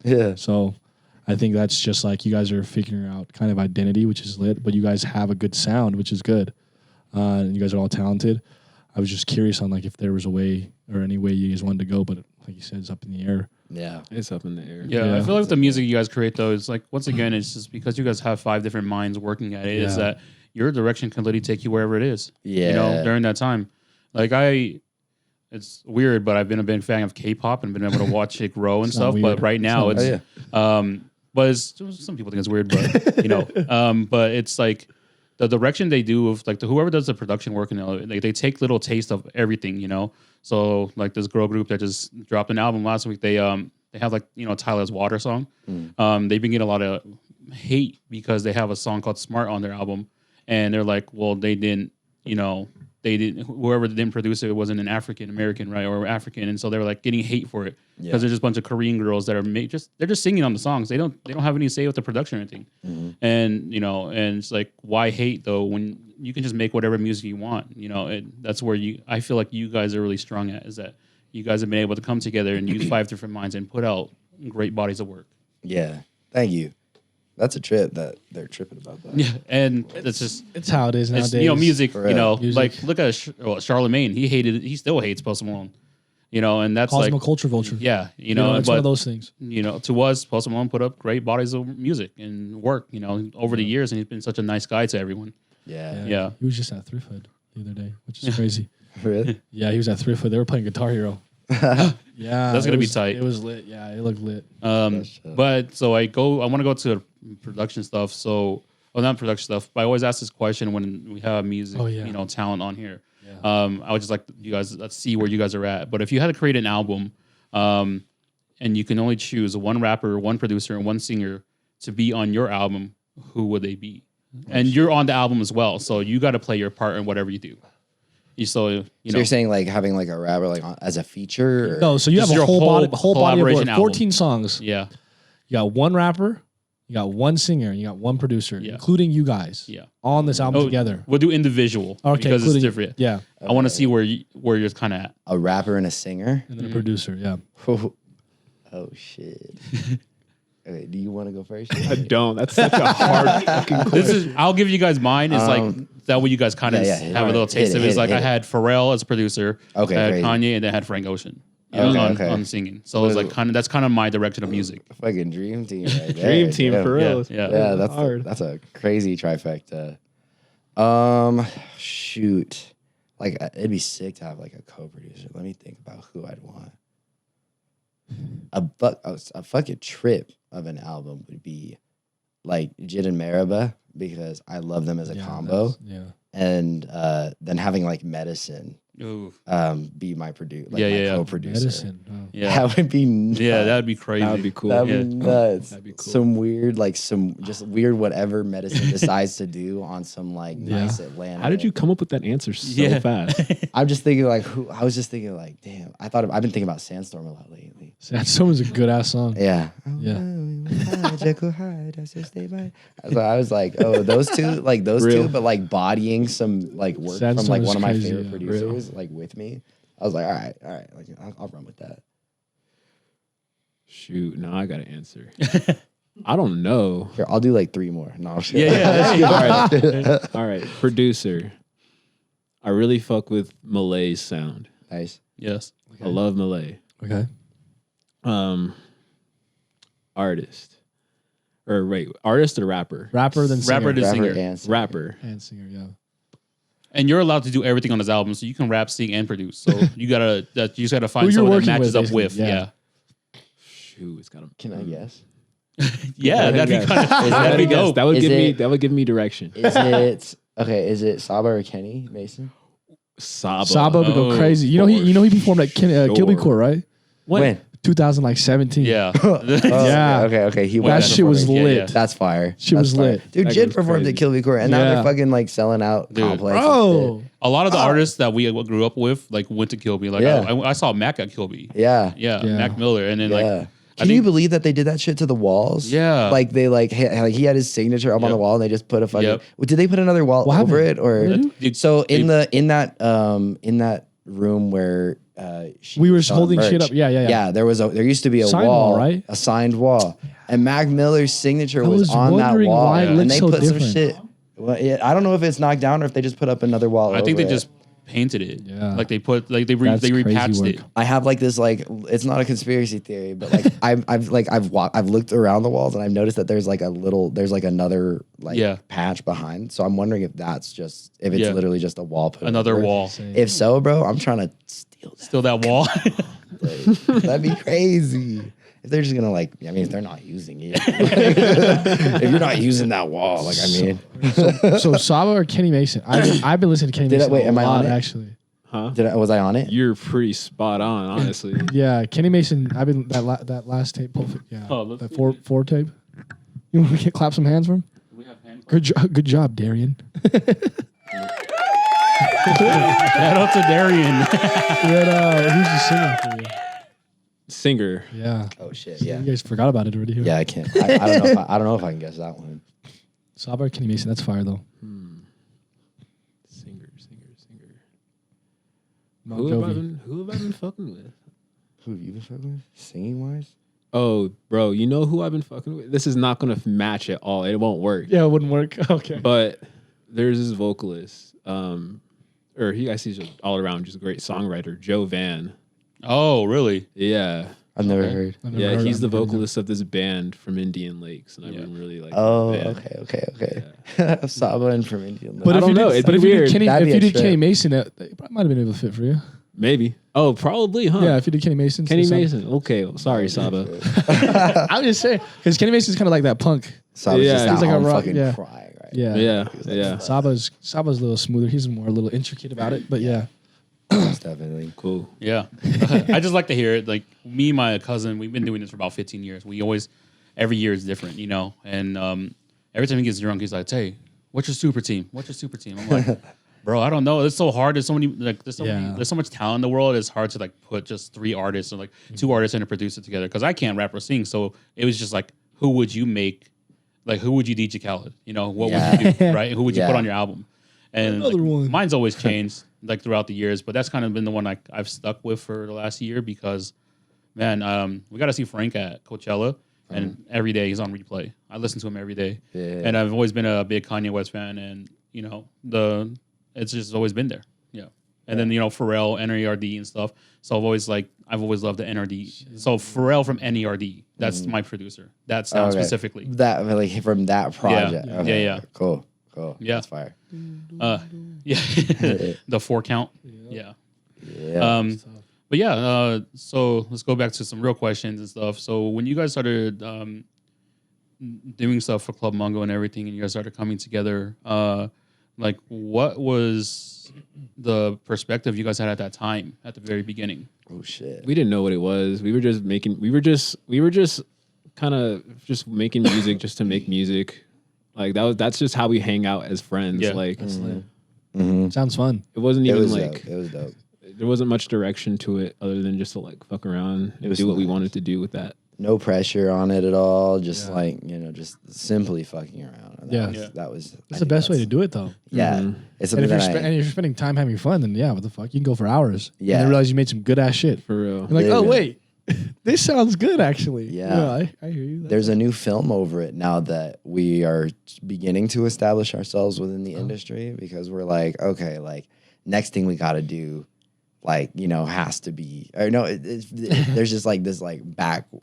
Yeah. So I think that's just like you guys are figuring out kind of identity, which is lit, but you guys have a good sound, which is good. And you guys are all talented. I was just curious on like if there was a way or any way you guys wanted to go, but like you said, it's up in the air. Yeah, it's up in the air. Yeah, I feel like the music you guys create though is like once again it's just because you guys have 5 different minds working at it. Is that your direction can literally take you wherever it is. Yeah, during that time, like it's weird, but I've been a big fan of K-pop and been able to watch it grow and stuff. But right now it's but some people think it's weird, but but it's like the direction they do of like whoever does the production work, they take little taste of everything, So like this girl group that just dropped an album last week, they have like Tyler's Water song. They've been getting a lot of hate because they have a song called Smart on their album, and they're like, well, they didn't, whoever didn't produce it wasn't an African American, right, or African, and so they were like getting hate for it because there's just a bunch of Korean girls that are they're just singing on the songs. They don't have any say with the production or anything, and and it's like why hate though when you can just make whatever music you want, that's where I feel like you guys are really strong at, is that you guys have been able to come together and use 5 different minds and put out great bodies of work. Yeah, thank you. That's a trip that they're tripping about that. Yeah, and it's how it is nowadays. Music. Music. Like look at Charlemagne. He still hates Post Malone. And that's calls him like a culture vulture. Yeah, it's one of those things. To us, Post Malone put up great bodies of music and work. Over the years, and he's been such a nice guy to everyone. Yeah. He was just at Thriftwood the other day, which is crazy. Really? Yeah, he was at Thriftwood. They were playing Guitar Hero. Yeah, that's gonna be tight. It was lit. Yeah, it looked lit. But so I want to go to production stuff. So, not production stuff. But I always ask this question when we have music, talent on here. Yeah. I would just like you guys let's see where you guys are at. But if you had to create an album, and you can only choose one rapper, one producer, and one singer to be on your album, who would they be? And you're on the album as well, so you got to play your part in whatever you do. So you're saying like having like a rapper like as a feature? Or? No, so you have a whole body of work, 14 songs. Yeah. You got one rapper, you got one singer, and you got one producer, including you guys. Yeah. On this album together. We'll do individual because it's different. Yeah. I want to see where you're kind of at. A rapper and a singer? And then a producer, yeah. Oh shit. Okay, do you want to go first? I don't. That's such a hard fucking question. I'll give you guys mine. It's like that way you guys kind of have a little taste of it. It's like I had Pharrell as a producer. Okay, I had crazy. Kanye, and then I had Frank Ocean. On singing. So it's like that's kind of my direction of music. Fucking dream team right there. Dream team for real. Yeah, that's hard. That's a crazy trifecta. Shoot. Like it'd be sick to have like a co-producer. Let me think about who I'd want. A fucking trip of an album would be like Jid and Meribah, because I love them as a combo. And then having like Medicine be my co-producer. Medicine. Oh. Yeah. That would be nuts. Yeah, that'd be crazy. That would be cool. That'd be nuts. That'd be cool. Some weird, just weird whatever Medicine decides to do on some nice Atlanta. How did you come up with that answer so fast? I'm just thinking I was just thinking damn. I've been thinking about Sandstorm a lot lately. Sandstorm is a good ass song. Yeah. Yeah. Hi, Jekyll, hi, that's your stay by. So I was like, oh, those two, but like bodying some like work from Sandstorm like is one of my crazy, favorite yeah, producers, like with me. I was like, all right, like I'll run with that. Shoot, now I got to answer. I don't know. Here, I'll do like 3 more. No, I'm just Yeah, kidding. yeah. All right. All right. Producer. I really fuck with Malay's sound. Nice. Yes. I love Malay. Okay. Artist. Or wait, artist or rapper? Rapper then singer. Rapper to Rapper singer. and singer. Rapper. And singer, yeah. And you're allowed to do everything on this album, so you can rap, sing, and produce. So you just gotta find Who you're someone that working matches with, up with. basically, Yeah. yeah. Shoot, it's got Can I guess? Yeah, that'd be kind of that'd be dope. That would give me direction. Is it okay? Is it Saba or Kenny Mason? Saba. Saba would go Oh, crazy. You know he performed at Gilby Court, right? When? 2017. Yeah. Oh, Yeah. Okay. He That went shit was performing. lit. Yeah. That's fire. She That's was fire. lit. Dude, That Jid goes performed crazy. at Kilby Court, and now Yeah. they're fucking like selling out Dude. complex. and Bro. shit. A lot of the artists that we grew up with, like, went to Kilby. Like, Yeah. I saw Mac at Kilby. Yeah. Yeah, Yeah. Mac Miller, and then Yeah. like, Can you believe that they did that shit to the walls? Yeah. Like they like he had his signature up on Yep. the wall, and they just put a fucking. Yep. Did they put another wall What over happened? it or? What did they do? So in that room where We were selling holding shit merch, up. Yeah. there used to be a Signed wall, wall, right? A signed wall, and Mac Miller's signature I was was on that wondering wall, why it and looked they so put different. some shit. Well, I don't know if it's knocked down or if they just put up another wall. I think they over it. just painted it. Yeah. Like they put like they That's crazy repatched work. it. I have like this like it's not a conspiracy theory, but like I've looked around the walls and I've noticed that there's like another like Yeah. patch behind. So I'm wondering if it's Yeah. literally just a wall put Another over it. wall. If so, bro, I'm trying to steal that. Still that wall. That'd be crazy. If they're just gonna like, I mean, if they're not using it, if you're not using that wall, like I mean, So Saba or Kenny Mason? I've been listening to Kenny Did I- Mason wait, a am I on lot it? actually. Huh? was I on it? You're pretty spot on, honestly. Yeah, Kenny Mason. I've been that last tape. Yeah, Oh, let's that see. four tape. You want to clap some hands for him? Good job, Darian. Shout out to Darian. Who's the singer for you? Singer. Yeah, Oh shit, yeah, you guys forgot about it already. Huh? yeah. I can't. I don't know. I don't know if I can guess that one. Saba or Kenny Mason. That's fire though. Singer. Bon Who have Jovi. I been fucking with? Who have you been fucking with? Singing wise? Oh, bro, you know who I've been fucking with? This is not gonna match at all. It won't work. Yeah, it wouldn't work. Okay. But there's this vocalist, he's just all around just a great songwriter, Joe Van. Oh, really? Yeah. I've never Okay. heard. I've never Yeah, heard he's of the him. vocalist of this band from Indian Lakes, and I've been really like. Oh, the band. okay. Saba and from Indian. But I if don't you know, did, it'd but be if you weird. did Kenny, That'd if be you a did trip. Kenny Mason, that probably might have been able to fit for you. Maybe. Oh, probably, huh? Yeah, if you did Kenny Mason. Kenny so- Mason. Okay, sorry, Saba. I'm just saying because Kenny Mason's kind of like that punk. Saba's Yeah. just He's out like a home rock- fucking yeah. crying, right? Yeah. Yeah, He was like, yeah. Saba's a little smoother. He's more a little intricate about it, but yeah. Most definitely. Cool. Yeah. I just like to hear it. Like me and my cousin, we've been doing this for about 15 years. We always, every year is different, you know? And every time he gets drunk, he's like, hey, what's your super team? What's your super team? I'm like, bro, I don't know. It's so hard. There's so many, like, there's so much talent in the world. It's hard to like put just 3 artists or like 2 artists and a producer together. Cause I can't rap or sing. So it was just like, who would you make? Like, who would you DJ Khaled? You know, what would you do? Right? Who would you put on your album? And Another like, one. mine's always changed like throughout the years, but that's kind of been the one I've stuck with for the last year because, man, we got to see Frank at Coachella, and every day he's on replay. I listen to him every day, and I've always been a big Kanye West fan, and you know it's just always been there, yeah. And then you know Pharrell, NERD and stuff. So I've always loved the NERD. So Pharrell from NERD, that's my producer. That sound Okay. specifically. That like from that project. Yeah. Okay. Yeah. Cool. Yeah. That's fire. Yeah, the 4 count. Yeah. Yeah. But yeah, so let's go back to some real questions and stuff. So when you guys started doing stuff for Club MUNGO and everything, and you guys started coming together, like what was the perspective you guys had at that time, at the very beginning? Oh shit. We didn't know what it was. We were just kind of just making music just to make music. Like that's just how we hang out as friends. Yeah. Like Sounds fun. it wasn't It even was like dope. It was dope. there wasn't much direction to it other than just to like fuck around and was do what we nice. wanted to do with that. no pressure on it at all. Just Yeah. like, you know, just simply fucking around. And Yeah. that was That's the best way to do it, though. Yeah. Mhm. It's And something if, you're that and if you're spending time having fun, then yeah, what the fuck? You can go for hours. Yeah. And then realize you made some good ass shit. For real. You're like, oh, Literally. wait, this sounds good, actually. Yeah. I hear you. there's a new film over it now that we are beginning to establish ourselves within the industry, because we're like, okay, like next thing we got to do, like, you know, has to be, or no, there's just like this like back of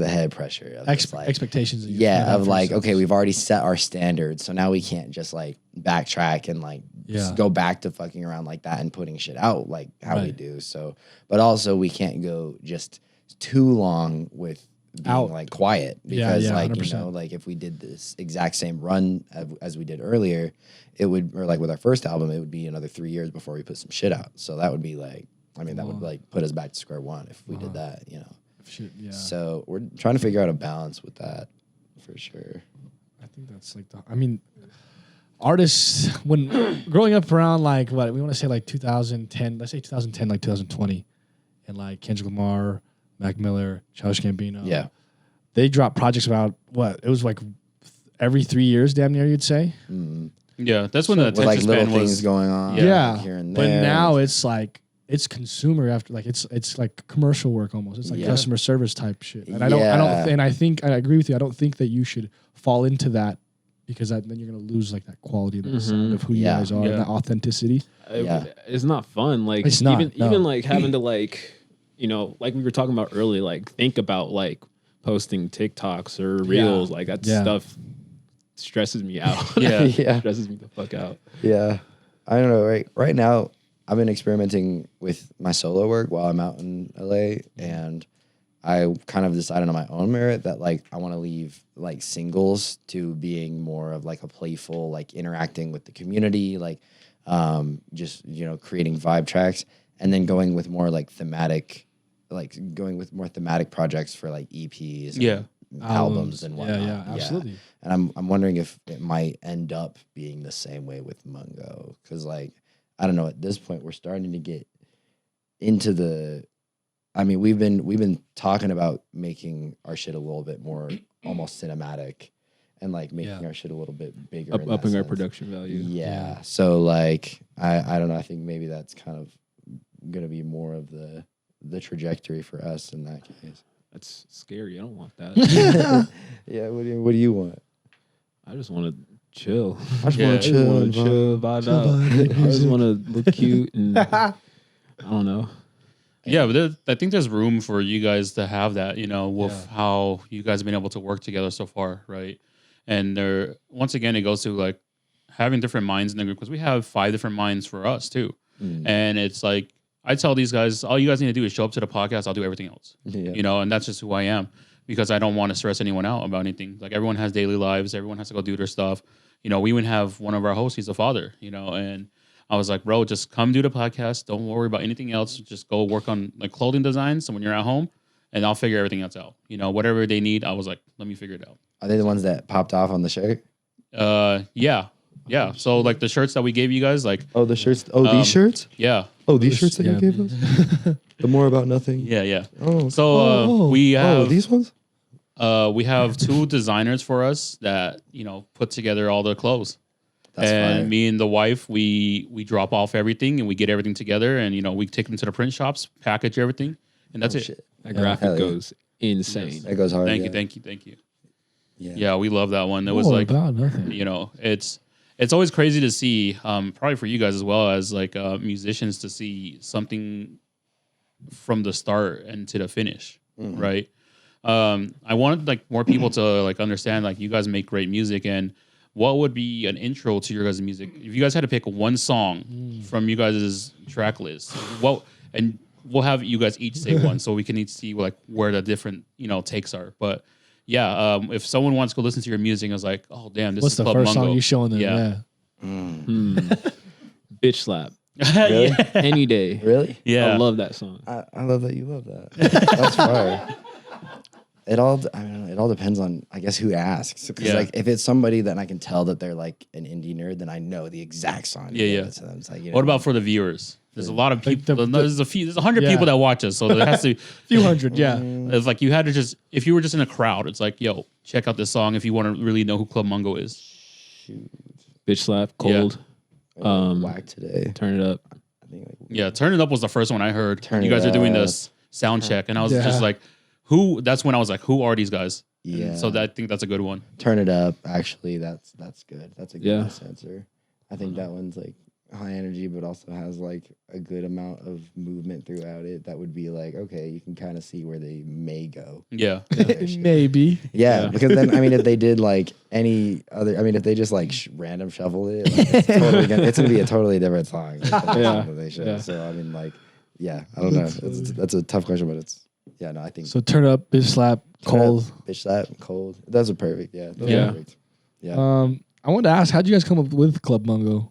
the head pressure of just, like, expectations. That you have yeah, of for like, yourselves. okay, we've already set our standards, so now we can't just like backtrack and like just go back to fucking around like that and putting shit out like how we Right. do. So, but also we can't go just too long with being Out. like quiet, Yeah, because yeah, like 100%. you know, like if we did this exact same run as we did earlier, it would, or like with our first album, it would be another 3 years before we put some shit out. So that would be like, I mean, that would like put us back to square one if we did that, you know. Shit, yeah. So we're trying to figure out a balance with that for sure. I think that's like I mean, artists when growing up around like what we want to say like 2010, let's say 2010, like 2020, and like Kendrick Lamar, Mac Miller, Childish Gambino. Yeah. They dropped projects about what it was like every 3 years, damn near you'd say. Yeah, that's when the With like attention little span things was. going on, Yeah, like, here and but there. now it's like it's consumer after like it's like commercial work almost. It's like Yeah. customer service type shit. And I don't and I think I agree with you. I don't think that you should fall into that, because then you're gonna lose like that quality and that sound of who you Yeah. guys are, Yeah. and that authenticity. Yeah. It's not fun. Like It's not, no. even like having to like, you know, like we were talking about earlier, like think about like posting TikToks or reels. Like that stuff stresses me out. Yeah. Yeah. Stresses me the fuck out. Yeah. I don't know. Right now, I've been experimenting with my solo work while I'm out in LA, and I kind of decided on my own merit that like I want to leave like singles to being more of like a playful, like interacting with the community, like just, you know, creating vibe tracks, and then going with more like thematic, like going with more thematic projects for like EPs, and albums and whatnot. Yeah, absolutely. And I'm wondering if it might end up being the same way with MUNGO, because like I don't know, at this point we're starting to get into the. I mean, we've been talking about making our shit a little bit more almost cinematic, and like making our shit a little bit bigger, in that Upping our sense. production value. Yeah. So like I don't know. I think maybe that's kind of gonna be more of the trajectory for us in that case. That's scary. I don't want that. Yeah. What do you want? I just want to chill. I just Yeah. want I to just want chill. to chill, vibe out. I just want to look cute and I don't know. Yeah, but I think there's room for you guys to have that, you know, with how you guys have been able to work together so far, right? And there, once again, it goes to like having different minds in the group, because we have 5 different minds for us too. And it's like, I tell these guys, all you guys need to do is show up to the podcast. I'll do everything else, you know, and that's just who I am, because I don't want to stress anyone out about anything. Like everyone has daily lives. Everyone has to go do their stuff. You know, we even have one of our hosts, he's a father, you know, and I was like, bro, just come do the podcast. Don't worry about anything else. Just go work on like clothing designs. So when you're at home, and I'll figure everything else out. You know, whatever they need, I was like, let me figure it out. Are they the ones that popped off on the shirt? Yeah. So like the shirts that we gave you guys, like, Oh, the shirts. Oh, these shirts. yeah. Oh, these shirts that yeah. you gave us. The more about nothing. Yeah. Oh. So we have these ones. we have 2 designers for us that, you know, put together all the clothes. That's and fire. me and the wife, we drop off everything and we get everything together, and you know, we take them to the print shops, package everything, and that's it. Shit. That Hell graphic yeah. goes insane. That goes hard. Thank you. Yeah, we love that one. It was like, about nothing. you know, it's always crazy to see, probably for you guys as well as like musicians, to see something from the start and to the finish, right? I wanted like more people to like understand like you guys make great music, and what would be an intro to your guys' music if you guys had to pick one song from you guys' track list? And we'll have you guys each say one, so we can each see like where the different, you know, takes are. But yeah, if someone wants to go listen to your music, I was like, oh damn, this What's is the Club first Mungo. song you showing them? Yeah. Bitch slap. Really? yeah. Any day. Really? Yeah. I love that song. I love that you love that. That's fire. It all depends on, I guess, who asks. Because Yeah. like if it's somebody that I can tell that they're like an indie nerd, then I know the exact song. to Yeah. give it to them. It's like, you know, What about for the viewers? There's a lot of Like people. There's 100 Yeah. people that watch us, so there has to. few hundred, yeah. It's like you had to just if you were just in a crowd, it's like, yo, check out this song if you want to really know who Club Mungo is. Shoot. Bitch slap, cold. Whack today. Turn it up. I think like, Yeah, Turn It Up was the first one I heard. Turn You It guys are doing Up. this sound check, and I was Yeah. just like, who? That's when I was like, who are these guys? And Yeah. so I think that's a good one. Turn It Up. Actually, that's good. That's a good Yeah. answer. I think that one's like high energy, but also has like a good amount of movement throughout it. That would be like, okay, you can kind of see where they may go. Yeah. Maybe. Yeah, Yeah. because then I mean, if they did like any other, I mean, if they just like random shuffle it, like, it's gonna be a totally different song. Like, Yeah. that they should. Yeah. So I mean, like, yeah, I don't know. That's a tough question, but it's no, I think So turn up, bitch slap, cold. bitch slap, cold. Those are perfect. Yeah, those Yeah. are perfect. Yeah, I wanted to ask, how'd you guys come up with Club Mungo?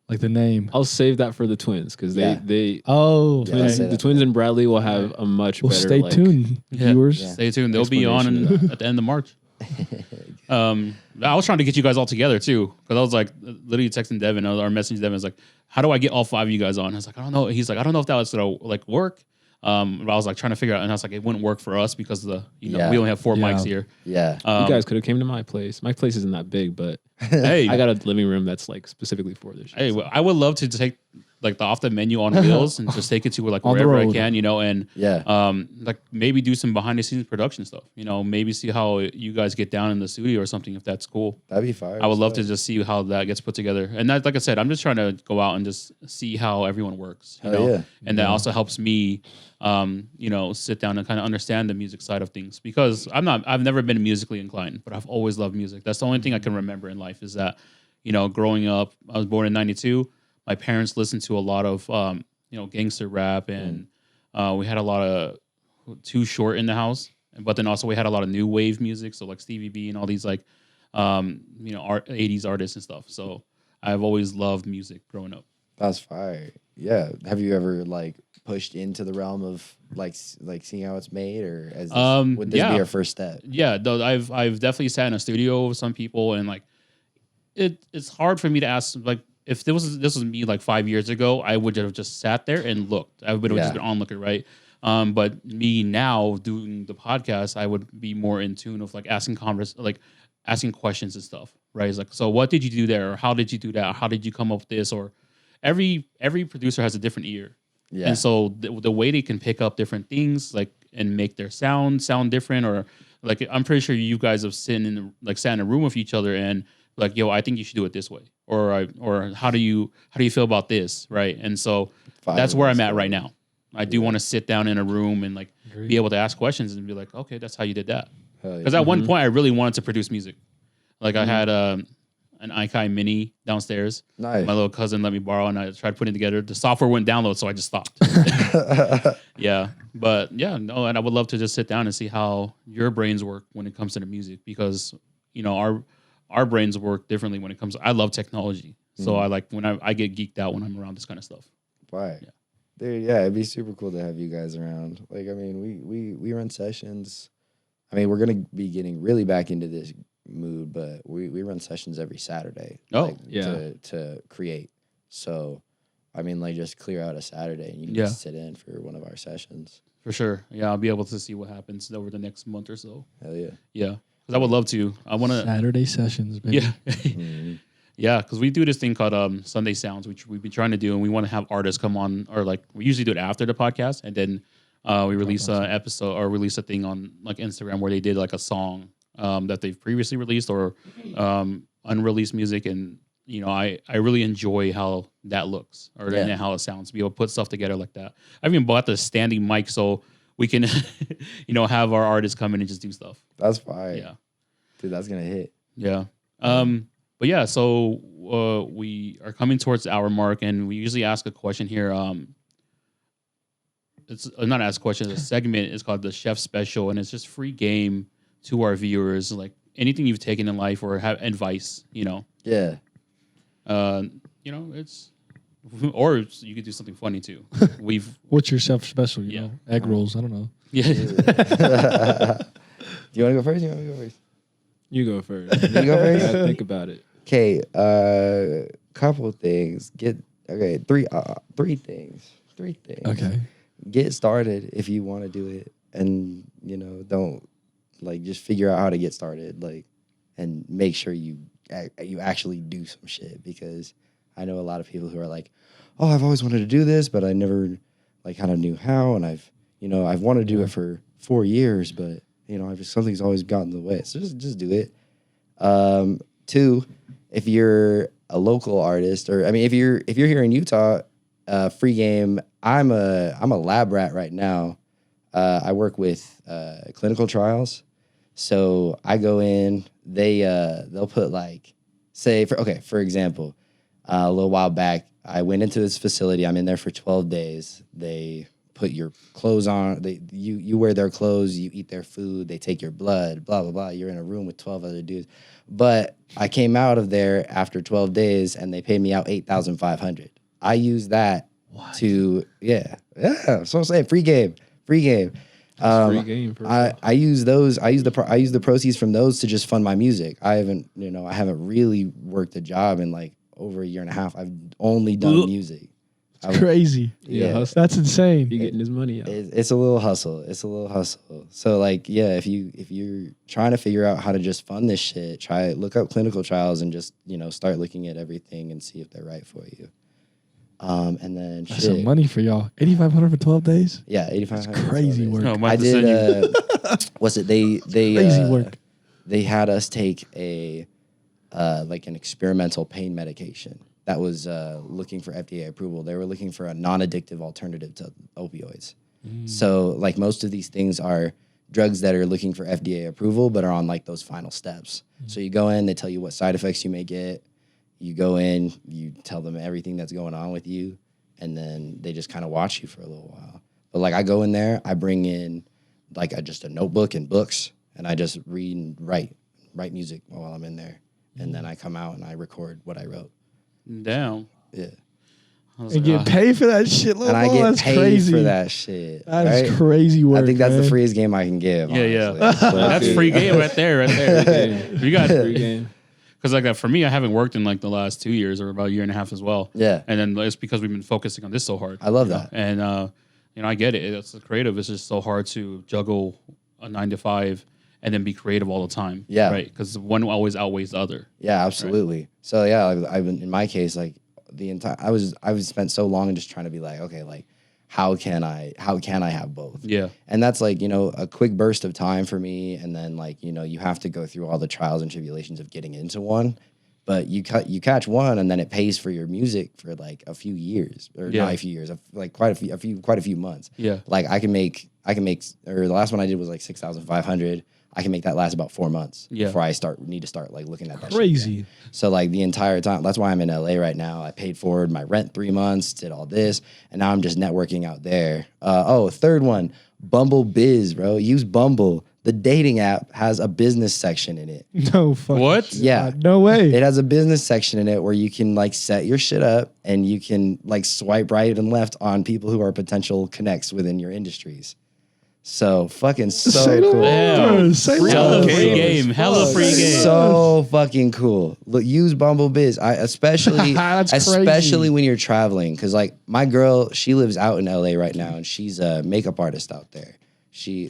Like the name. I'll save that for the twins because Yeah. they Oh, Yeah, twins, say the that. twins and Bradley will have a much well, better. stay like, tuned, Yeah. viewers. Yeah. Stay tuned. They'll be on Explanation at the end of March. I was trying to get you guys all together too, because I was like literally texting Devin or messaging Devin. I was like, "How do I get all 5 of you guys on?" I was like, "I don't know." He's like, "I don't know if that was gonna like work." But I was like trying to figure out, and I was like, "It wouldn't work for us because of the Yeah. we only have 4 Yeah. mics here." yeah. You guys could have came to my place. My place isn't that big, but Hey, I got a living room that's like specifically for this. hey, well, I would love to take like the off the menu on wheels and just take it to like On the wherever I road. can, and Yeah. like maybe do some behind the scenes production stuff. Maybe see how you guys get down in the studio or something if that's cool. That'd be fire. I would love to just see how that gets put together. And that, like I said, I'm just trying to go out and just see how everyone works. Hell yeah. And that also helps me, sit down and kind of understand the music side of things because I've never been musically inclined, but I've always loved music. That's the only thing I can remember in life is that, growing up, I was born in '92. My parents listened to a lot of, gangster rap, and we had a lot of Too Short in the house. But then also we had a lot of new wave music, so like Stevie B and all these like, 80s artists and stuff. So I've always loved music growing up. That's fire. Yeah. Have you ever like pushed into the realm of like seeing how it's made, or would this yeah. be your first step? Yeah, though I've definitely sat in a studio with some people, and like it's hard for me to ask like. If this was me like 5 years ago, I would have just sat there and looked. I would have just been onlooker, right? But me now doing the podcast, I would be more in tune of like asking questions and stuff, right? It's like, so what did you do there? Or how did you do that? Or how did you come up with this? Or every producer has a different ear, Yeah. and so the way they can pick up different things, like and make their sound different, or like I'm pretty sure you guys have sat in a room with each other and. Like, yo, I think you should do it this way, or how do you feel about this, right? And so that's where I'm at right now. I do want to sit down in a room and like be able to ask questions and be like, okay, that's how you did that. Because at one point I really wanted to produce music. Like I had an iKai Mini downstairs. Nice. My little cousin let me borrow, and I tried putting it together. The software wouldn't download, so I just stopped. Yeah, but yeah, no, and I would love to just sit down and see how your brains work when it comes to the music, because our brains work differently when it comes. I love technology, so I like when I get geeked out when I'm around this kind of stuff. Right. Yeah. Dude, yeah, it'd be super cool to have you guys around. Like, I mean, we run sessions. I mean, we're gonna be getting really back into this mood, but we run sessions every Saturday. Oh, like, yeah. To create. So, I mean, like, just clear out a Saturday and you can Yeah. just sit in for one of our sessions. For sure. Yeah, I'll be able to see what happens over the next month or so. Hell yeah. Yeah, because I would love to. I want to. Saturday sessions, baby. Yeah. Mhm. Yeah, because we do this thing called Sunday Sounds, which we've been trying to do, and we want to have artists come on, or like we usually do it after the podcast, and then we release an episode or release a thing on like Instagram where they did like a song that they've previously released or unreleased music, and I really enjoy how that looks or and how it sounds. To be able to put stuff together like that. I even bought the standing mic so we can have our artists come in and just do stuff. That's fire. Yeah. Dude, that's gonna hit. Yeah. But yeah, so we are coming towards the hour mark, and we usually ask a question here. It's not ask a question, it's a segment. It's called the Chef Special, and it's just free game to our viewers, like anything you've taken in life or have advice, Yeah. it's or you could do something funny too. What's your chef special? You Yeah. know, egg rolls. I don't know. Yeah. Do you want to go first? You want me to go first? You go first. You go I first. gotta think about it. Okay. Couple things. Okay, three things. Okay. Get started if you want to do it, and don't just figure out how to get started, and make sure you actually do some shit, because I know a lot of people who are like, oh, I've always wanted to do this, but I never kind of knew how, and I've wanted to do it for 4 years, but something's always gotten in the way. So just do it. 2, if you're a local artist, or I mean, if you're here in Utah, free game. I'm a lab rat right now. I work with clinical trials, so I go in. They'll put for example, a little while back, I went into this facility. I'm in there for 12 days. They put your clothes on. You wear their clothes. You eat their food. They take your blood. Blah blah blah. You're in a room with 12 other dudes. But I came out of there after 12 days, and they paid me out $8,500. I use that to So I'm saying free game. Free game. I use those. I use the proceeds from those to just fund my music. I haven't really worked a job in over a year and a half. I've only done music. It's crazy. Yeah, that's insane. He getting his money out. It's a little hustle. So if you're trying to figure out how to just fund this shit, look up clinical trials and just start looking at everything and see if they're right for you. And then that's some money for y'all. $8,500 for 12 days. Yeah, $8,500. That's crazy work. No, I did. What's it? They crazy work. They had us take an experimental pain medication that was looking for FDA approval. They were looking for a non-addictive alternative to opioids. So most of these things are drugs that are looking for FDA approval, but are on those final steps. So you go in, they tell you what side effects you may get. You go in, you tell them everything that's going on with you, and then they just kind of watch you for a little while. But I go in there, I bring in just a notebook and books, and I just read and write music while I'm in there. And then I come out and I record what I wrote. Damn. Yeah. And get paid for that shit, and I get paid crazy. for that shit. That is crazy work. I think that's man. the freest game I can give. Yeah. honestly. That's free game right there. You got Free game. Because for me, I haven't worked in the last 2 years or about a year and a half as well. Yeah. And then it's because we've been focusing on this so hard. I love that. And I get it. It's creative. It's just so hard to juggle a 9 to 5 and then be creative all the time. Yeah. Right. Because one always outweighs the other. Yeah, absolutely. Right? So yeah, I've been, in my case, I've spent so long just trying to be okay, how can I have both? Yeah. And that's a quick burst of time for me. And then you have to go through all the trials and tribulations of getting into one, but you catch one and then it pays for your music for a few years, or not a few years, quite a few months. Yeah. I can make, or the last one I did was $6,500. I can make that last about 4 months before I need to start looking at that crazy. shit. So the entire time, that's why I'm in LA right now. I paid forward my rent 3 months, did all this, and now I'm just networking out there. Third one, Bumble Biz, bro. Use Bumble. The dating app has a business section in it. No fucking What? shit. Yeah. No way. It has a business section in it where you can set your shit up, and you can swipe right and left on people who are potential connects within your industries. So fucking so Say cool. Damn. Hella free game. Hella free game. So fucking cool. Look, use Bumble Biz. Especially when you're traveling, because my girl, she lives out in LA right now, and she's a makeup artist out there.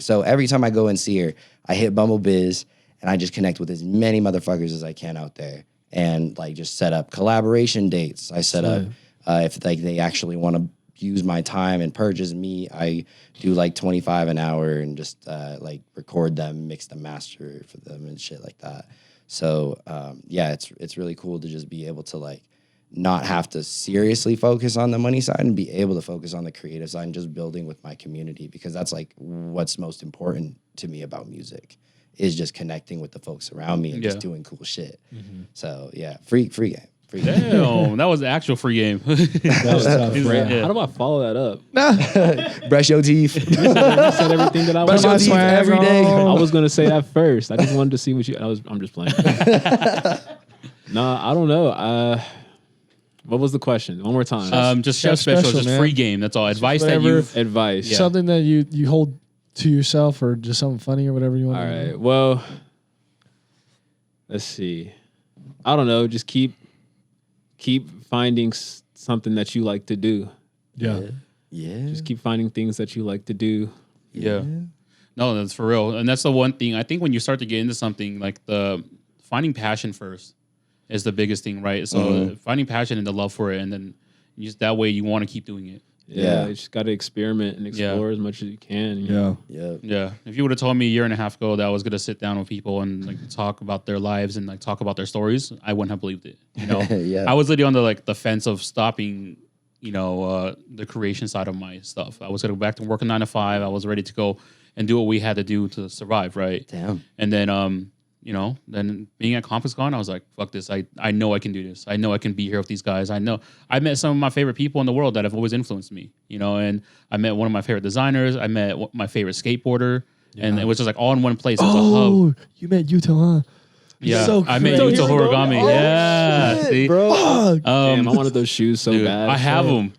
So every time I go and see her, I hit Bumble Biz, and I just connect with as many motherfuckers as I can out there, and just set up collaboration dates. I set up if they actually want to use my time and purchase me, I do $25 an hour and just record them, mix them, master for them and shit like that. So it's really cool to just be able to not have to seriously focus on the money side and be able to focus on the creative side and just building with my community, because that's what's most important to me about music is just connecting with the folks around me and just doing cool shit. Mm-hmm. So free game. Damn, that was the actual free game. That was tough, bro. How do I follow that up? Brush your teeth. You said everything that I Brush your was. teeth every day. I was gonna say that first. I just wanted to see what I'm just playing. Nah, I don't know. What was the question? One more time. Just chef special, just man. free game. That's all. Advice that whatever. you've. Advice. Something that you hold to yourself, or just something funny or whatever you want. All right. Well, let's see. I don't know. Just keep finding something that you like to do. Yeah. Yeah. Just keep finding things that you like to do. Yeah. No, that's for real. And that's the one thing I think when you start to get into something, like the finding passion first is the biggest thing, right? So finding passion and the love for it, and then just that way you want to keep doing it. Yeah, you just got to experiment and explore as much as you can. You know? Yeah. If you would have told me a year and a half ago that I was gonna sit down with people and like talk about their lives and like talk about their stories, I wouldn't have believed it. You know, I was literally on the fence of stopping. You know, the creation side of my stuff. I was gonna go back to work a 9 to 5. I was ready to go and do what we had to do to survive, right? Damn. And then, you know, then being at ConferenceCon, I was like, fuck this. I know I can do this. I know I can be here with these guys. I know I met some of my favorite people in the world that have always influenced me, you know, and I met one of my favorite designers. I met my favorite skateboarder, and it was just like all in one place. It was a hub. You met Yuto, huh? Yeah, So I met crazy. Yuto Horigami. Yeah, shit, see, bro. Damn, I wanted those shoes so dude, bad. I have them.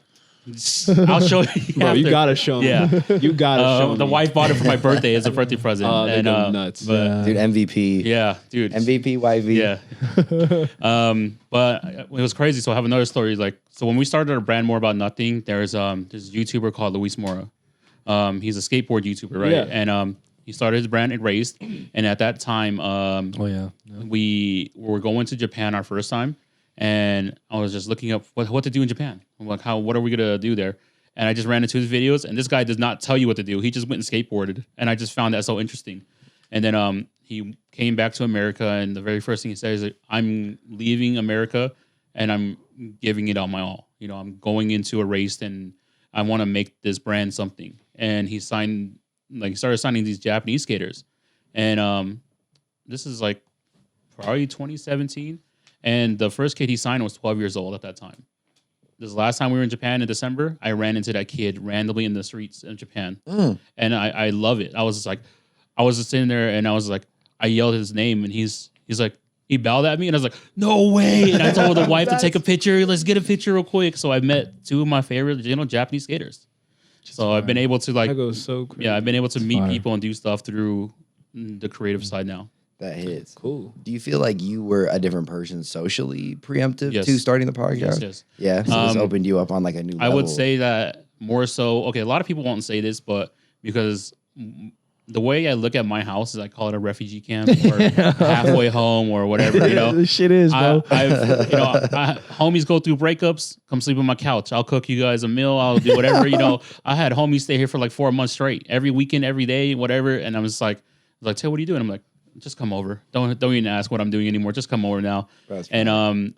I'll show you. Bro, you after. gotta show me. Yeah. You gotta show me. The wife bought it for my birthday as a birthday present. Oh, they and, go nuts. But Dude, MVP. yeah, dude. MVP YV. Yeah. But it was crazy. So I have another story. Like, so when we started our brand More About Nothing, there's this YouTuber called Luis Mora. He's a skateboard YouTuber, right? Yeah. And he started his brand Erased. And at that time, we were going to Japan our first time. And I was just looking up what to do in Japan. I'm like, what are we gonna do there? And I just ran into his videos, and this guy does not tell you what to do. He just went and skateboarded, and I just found that so interesting. And then he came back to America, and the very first thing he said is, like, "I'm leaving America, and I'm giving it all my all. You know, I'm going into Erased, and I want to make this brand something." And he started signing these Japanese skaters, and this is like probably 2017. And the first kid he signed was 12 years old at that time. This last time we were in Japan in December, I ran into that kid randomly in the streets of Japan. And I love it. I was just sitting there and I was like, I yelled his name and he's like, he bowed at me and I was like, no way. And I told the wife to take a picture. Let's get a picture real quick. So I met two of my favorite, Japanese skaters. So I've been able to That goes so crazy. I've been able to meet people and do stuff through the creative side now. That hits. Cool. Do you feel like you were a different person socially preemptive Yes. to starting the podcast? Yes. Yeah. So this opened you up on like a new level. I would say that more so. Okay, a lot of people won't say this, but because the way I look at my house is I call it a refugee camp or halfway home or whatever. You know, This shit is, bro. Homies go through breakups. Come sleep on my couch. I'll cook you guys a meal. I'll do whatever. You know, I had homies stay here for like 4 months straight, every weekend, every day, whatever. And I was like, Tay, what are you doing? I'm like, just come over. Don't even ask what I'm doing anymore. Just come over now. That's and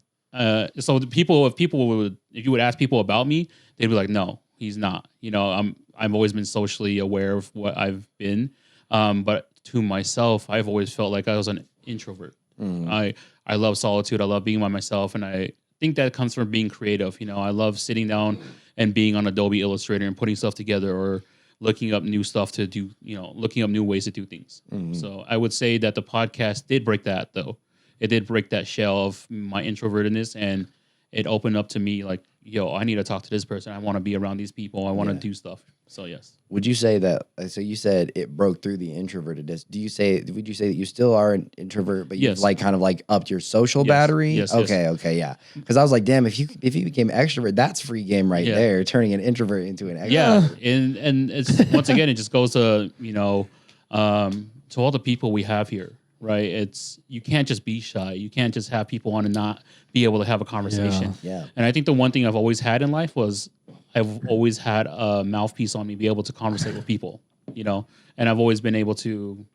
so the people, if you would ask people about me, they'd be like, no, he's not. You know, I've always been socially aware of what I've been, but to myself, I've always felt like I was an introvert. I love solitude. I love being by myself, and I think that comes from being creative. You know, I love sitting down and being on Adobe Illustrator and putting stuff together, or looking up new stuff to do, you know, looking up new ways to do things. So I would say that the podcast did break that, though. It did break that shell of my introvertedness, and it opened up to me like, yo, I need to talk to this person. I want to be around these people. I want to do stuff. So yes. Would you say that? So you said it broke through the introvertedness. Would you say that you still are an introvert, but you've like kind of like upped your social battery? Yes. Okay, yeah. Because I was like, damn, if you became extrovert, that's free game right there. Turning an introvert into an extrovert. Yeah, and it's once again, it just goes to to all the people we have here, right? It's you can't just be shy. You can't just have people on and not be able to have a conversation. Yeah. And I think the one thing I've always had in life was I've always had a mouthpiece on me, be able to conversate with people, you know, and I've always been able to,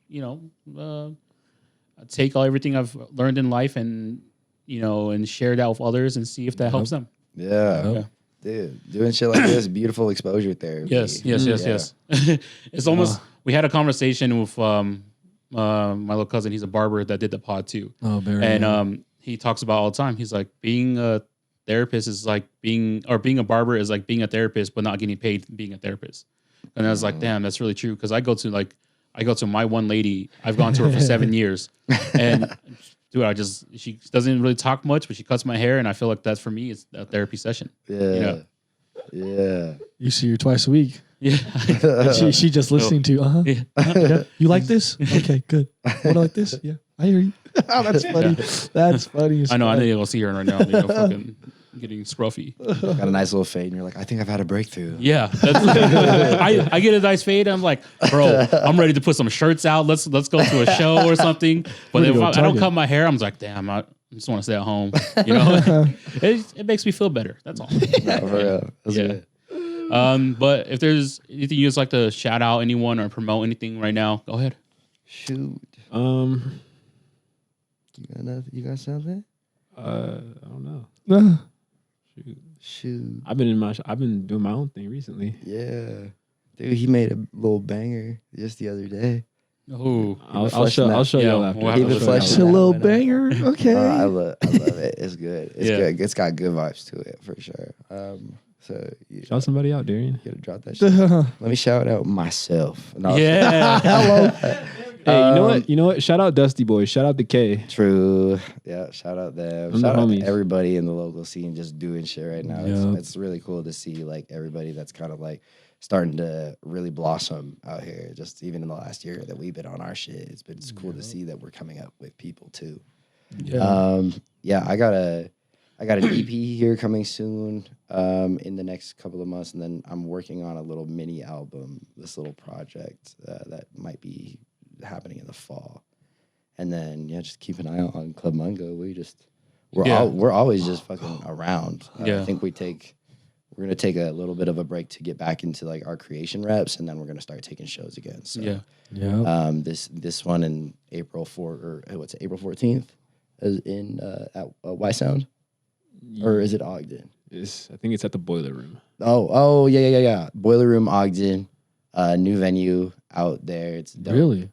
take everything I've learned in life and, and share that with others and see if that helps them. Yeah. Dude, doing shit like this, beautiful exposure therapy. Yes. It's almost, we had a conversation with my little cousin. He's a barber that did the pod too. Oh, very and he talks about all the time. He's like, being a therapist is like being a barber is like being a therapist, but not getting paid being a therapist. And I was like, damn, that's really true. Cause I go to my one lady, I've gone to her for 7 years, and dude, she doesn't really talk much, but she cuts my hair. And I feel like that's for me, it's a therapy session. Yeah. You see her twice a week. Yeah. And she just listening to, yeah. You like this? Okay, good. Want to like this? Yeah, I hear you. Oh, that's funny. That's funny. I know. I need to go see her right now. Fucking getting scruffy. Got a nice little fade, and you're like, I think I've had a breakthrough. Yeah, I get a nice fade. I'm like, bro, I'm ready to put some shirts out. Let's go to a show or something. But if I don't cut my hair, I'm like, damn, I just want to stay at home. You know, it makes me feel better. That's all. No, for real. That's Yeah. good. But if there's anything you guys like to shout out anyone or promote anything right now, go ahead. Shoot. You got something? I don't know. Shoot. I've been doing my own thing recently. Yeah. Dude, he made a little banger just the other day. Oh, I'll show y'all after. we'll have to Keep it show fleshing y'all. a out little right now. banger. Okay. I love it. It's good. It's Yeah. good. It's got good vibes to it for sure. So you Shout somebody out, Darian. gotta drop that shit. Let me shout out myself. No, Yeah. Hello. Hey, you know what? Shout out Dusty Boys. Shout out the K. True. Yeah. Shout out them. I'm the Shout out homies. to everybody in the local scene just doing shit right now. Yup. It's really cool to see like everybody that's kind of like starting to really blossom out here. Just even in the last year that we've been on our shit, it's been cool to see that we're coming up with people too. Yeah, I got an EP here coming soon in the next couple of months, and then I'm working on a little mini album, this little project that might be happening in the fall. And then just keep an eye out on Club Mungo. We're always just fucking around. I think we're gonna take a little bit of a break to get back into like our creation reps, and then we're gonna start taking shows again. So this one in April 14th is in at Y Sound. Or is it Ogden? I think it's at the Boiler Room. Oh, yeah. Boiler Room, Ogden, new venue out there. It's dope. Really?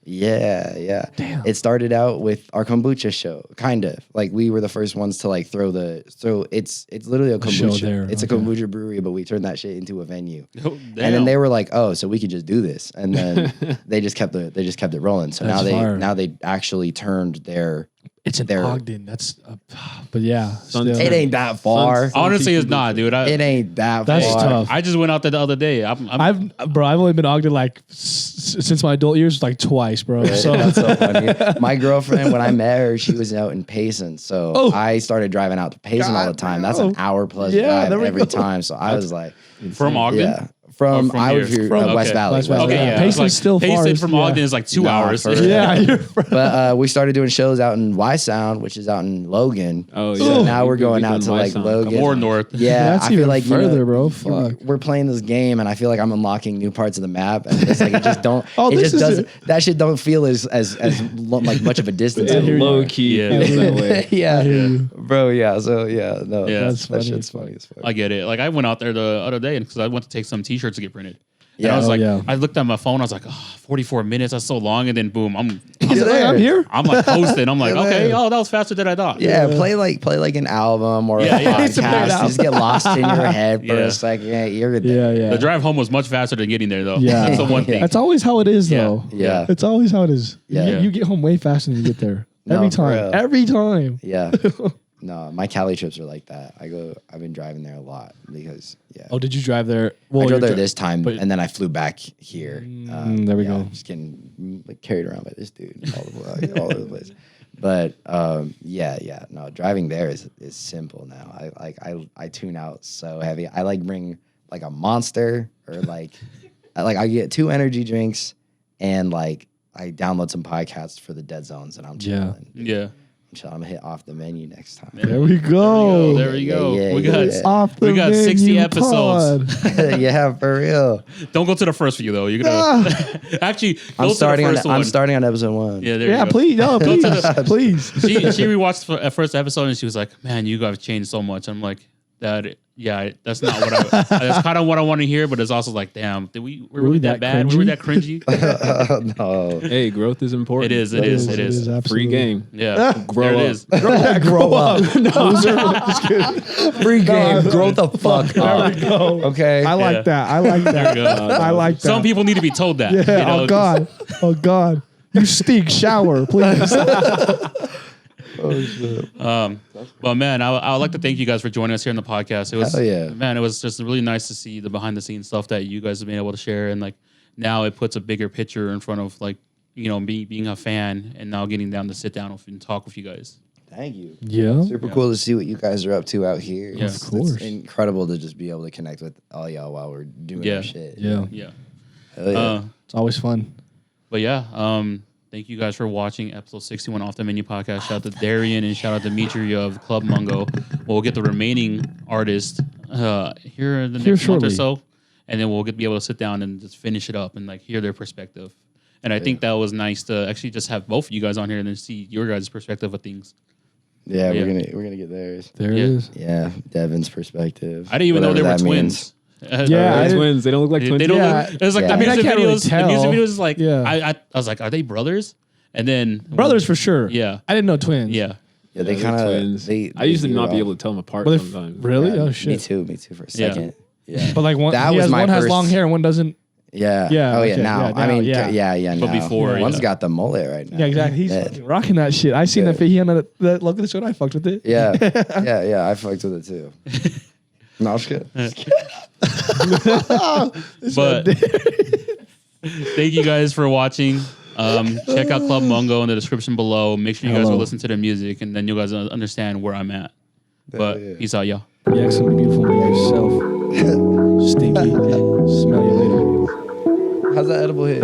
Yeah. Damn. It started out with our kombucha show, kind of. Like we were the first ones to like throw it's literally a show kombucha. there, It's a okay. kombucha brewery, but we turned that shit into a venue. Oh, And then they were like, "Oh, so we could just do this." And then they just kept it rolling. So That's fire. now they actually turned their It's in There. Ogden. That's, but yeah. Sun- still. It ain't that far. honestly, it's not, dude. It ain't that That's far. tough. I just went out there the other day. I've only been Ogden like since my adult years, like twice, bro. So That's so funny. My girlfriend, when I met her, she was out in Payson. So Oh. I started driving out to Payson all the time. That's an hour plus Yeah, there drive we every go. time. So I was like, from Ogden. yeah. From from I here? was here, From- West okay. Valley. West Valley. Okay, Yeah, yeah. Payson's Like, still far. Payson from Yeah. Ogden is like 2 Nah, hours. for real. Yeah, you're But we started doing shows out in Y Sound, which is out in Logan. Oh, yeah. So now we're We've going done out to Y like Sound. Logan. More north. Yeah, That's I feel even like further, bro. Fuck. We're playing this game, and I feel like I'm unlocking new parts of the map, and it's like it just don't. Oh, it this just is doesn't. it. That shit don't feel as like much of a distance. It's anymore. low key. Yeah. feels that way. yeah, I hear you. bro. Yeah. So yeah, no, Yeah. That's that funny shit's as fuck. funny as fuck. I get it. Like I went out there the other day because I went to take some T-shirts to get printed. And Yeah. I was Oh, like, yeah. I looked at my phone. I was like, 44 minutes. That's so long. And then boom, I'm He's like, I'm here. like posting. I'm like, Yeah, okay, man. that was faster than I thought. Yeah, play like an album or Yeah, a yeah. It's a play it podcast. out. Just get lost in your head for Yeah. a second. Yeah, you're there. Yeah, yeah. The drive home was much faster than getting there, though. Yeah. That's the one thing. That's always how it is, Yeah. though. Yeah. It's always how it is. Yeah. You get home way faster than you get there. No, Every for time. real. Every time. Yeah. No, my Cali trips are like that. I've been driving there a lot because Oh, did you drive there? Well, I drove you're there this time, but- and then I flew back here. there we go. I'm just getting like carried around by this dude all over the place. But no, driving there is simple now. I tune out so heavy. I like bring like a Monster or like I get 2 energy drinks and like I download some podcasts for the dead zones and I'm chilling. Yeah. I'm gonna hit off the menu next time. There we go. There we go. Yeah, we yeah, got yeah. Off the We got 60 menu episodes. pod. Yeah, for real. Don't go to the first few though. You're gonna actually go I'm to starting the on first one. I'm starting on episode 1. Yeah, there Yeah, you go. please. No, Go to please. Please. She rewatched the first episode and she was like, "Man, you guys changed so much." I'm like, "That yeah, that's not what I. That's kind of what I want to hear, but it's also like, damn, were we really that bad? Were we that cringy? No. Hey, growth is important. It is. It is. It is. Free absolutely. game. Yeah, Grow there it up. is. Grow up. Free game. Grow the fuck There up. we go. Okay. I like Yeah. that. I like that. There you go. I like that. Some people need to be told that. Yeah. you know, Oh God. Oh God. You stink. Shower, please. But man, I would like to thank you guys for joining us here on the podcast. It was, Hell yeah. man, it was just really nice to see the behind the scenes stuff that you guys have been able to share, and like now it puts a bigger picture in front of like being a fan, and now getting down to sit down and talk with you guys. Thank you. Yeah. Super cool to see what you guys are up to out here. Yeah. Of course. It's incredible to just be able to connect with all y'all while we're doing our shit. Yeah. Yeah. Hell yeah. It's always fun. But yeah, thank you guys for watching episode 61 Off the Menu podcast. Shout out to Darian and shout out to Dimitri of Club Mungo. We'll get the remaining artists here in the next month or shortly. so, and then we'll be able to sit down and just finish it up and like hear their perspective. And I think that was nice to actually just have both of you guys on here and then see your guys' perspective of things. Yeah, Yeah. we're gonna get theirs. There it Yeah. is. Yeah, Devin's perspective. I didn't even know they Whatever were that means. twins. Yeah, I They're didn't- twins. They don't look like twins. They don't Yeah. look, it was like Yeah. the I mean, I music can't really videos. The music tell. videos is like, Yeah. I was like, are they brothers? And then Brothers for sure. Yeah. I didn't know twins. Yeah. Yeah, they they're kind of twins. they. I used to veer not be off. able to tell them apart But if- sometimes. Really? Yeah, Oh shit. Me too for a Yeah. second. Yeah. But like one, That he was has, my one has first- long hair and one doesn't. Yeah. Yeah, Oh yeah. okay, Now, yeah, I mean, now, yeah. But Now. before, One's yeah. got the mullet right now. Yeah, exactly. He's Yeah. fucking rocking that shit. I seen Yeah. that. He on the look at this one. I fucked with it. Yeah. I fucked with it too. No, I'm just kidding. But thank you guys for watching. Check out Club Mungo in the description below. Make sure you guys Hello. go listen to their music, and then you guys understand where I'm at. But yeah. peace out, y'all. Be excellent, beautiful, be yourself. Stinky. Smell you later. How's that edible hit?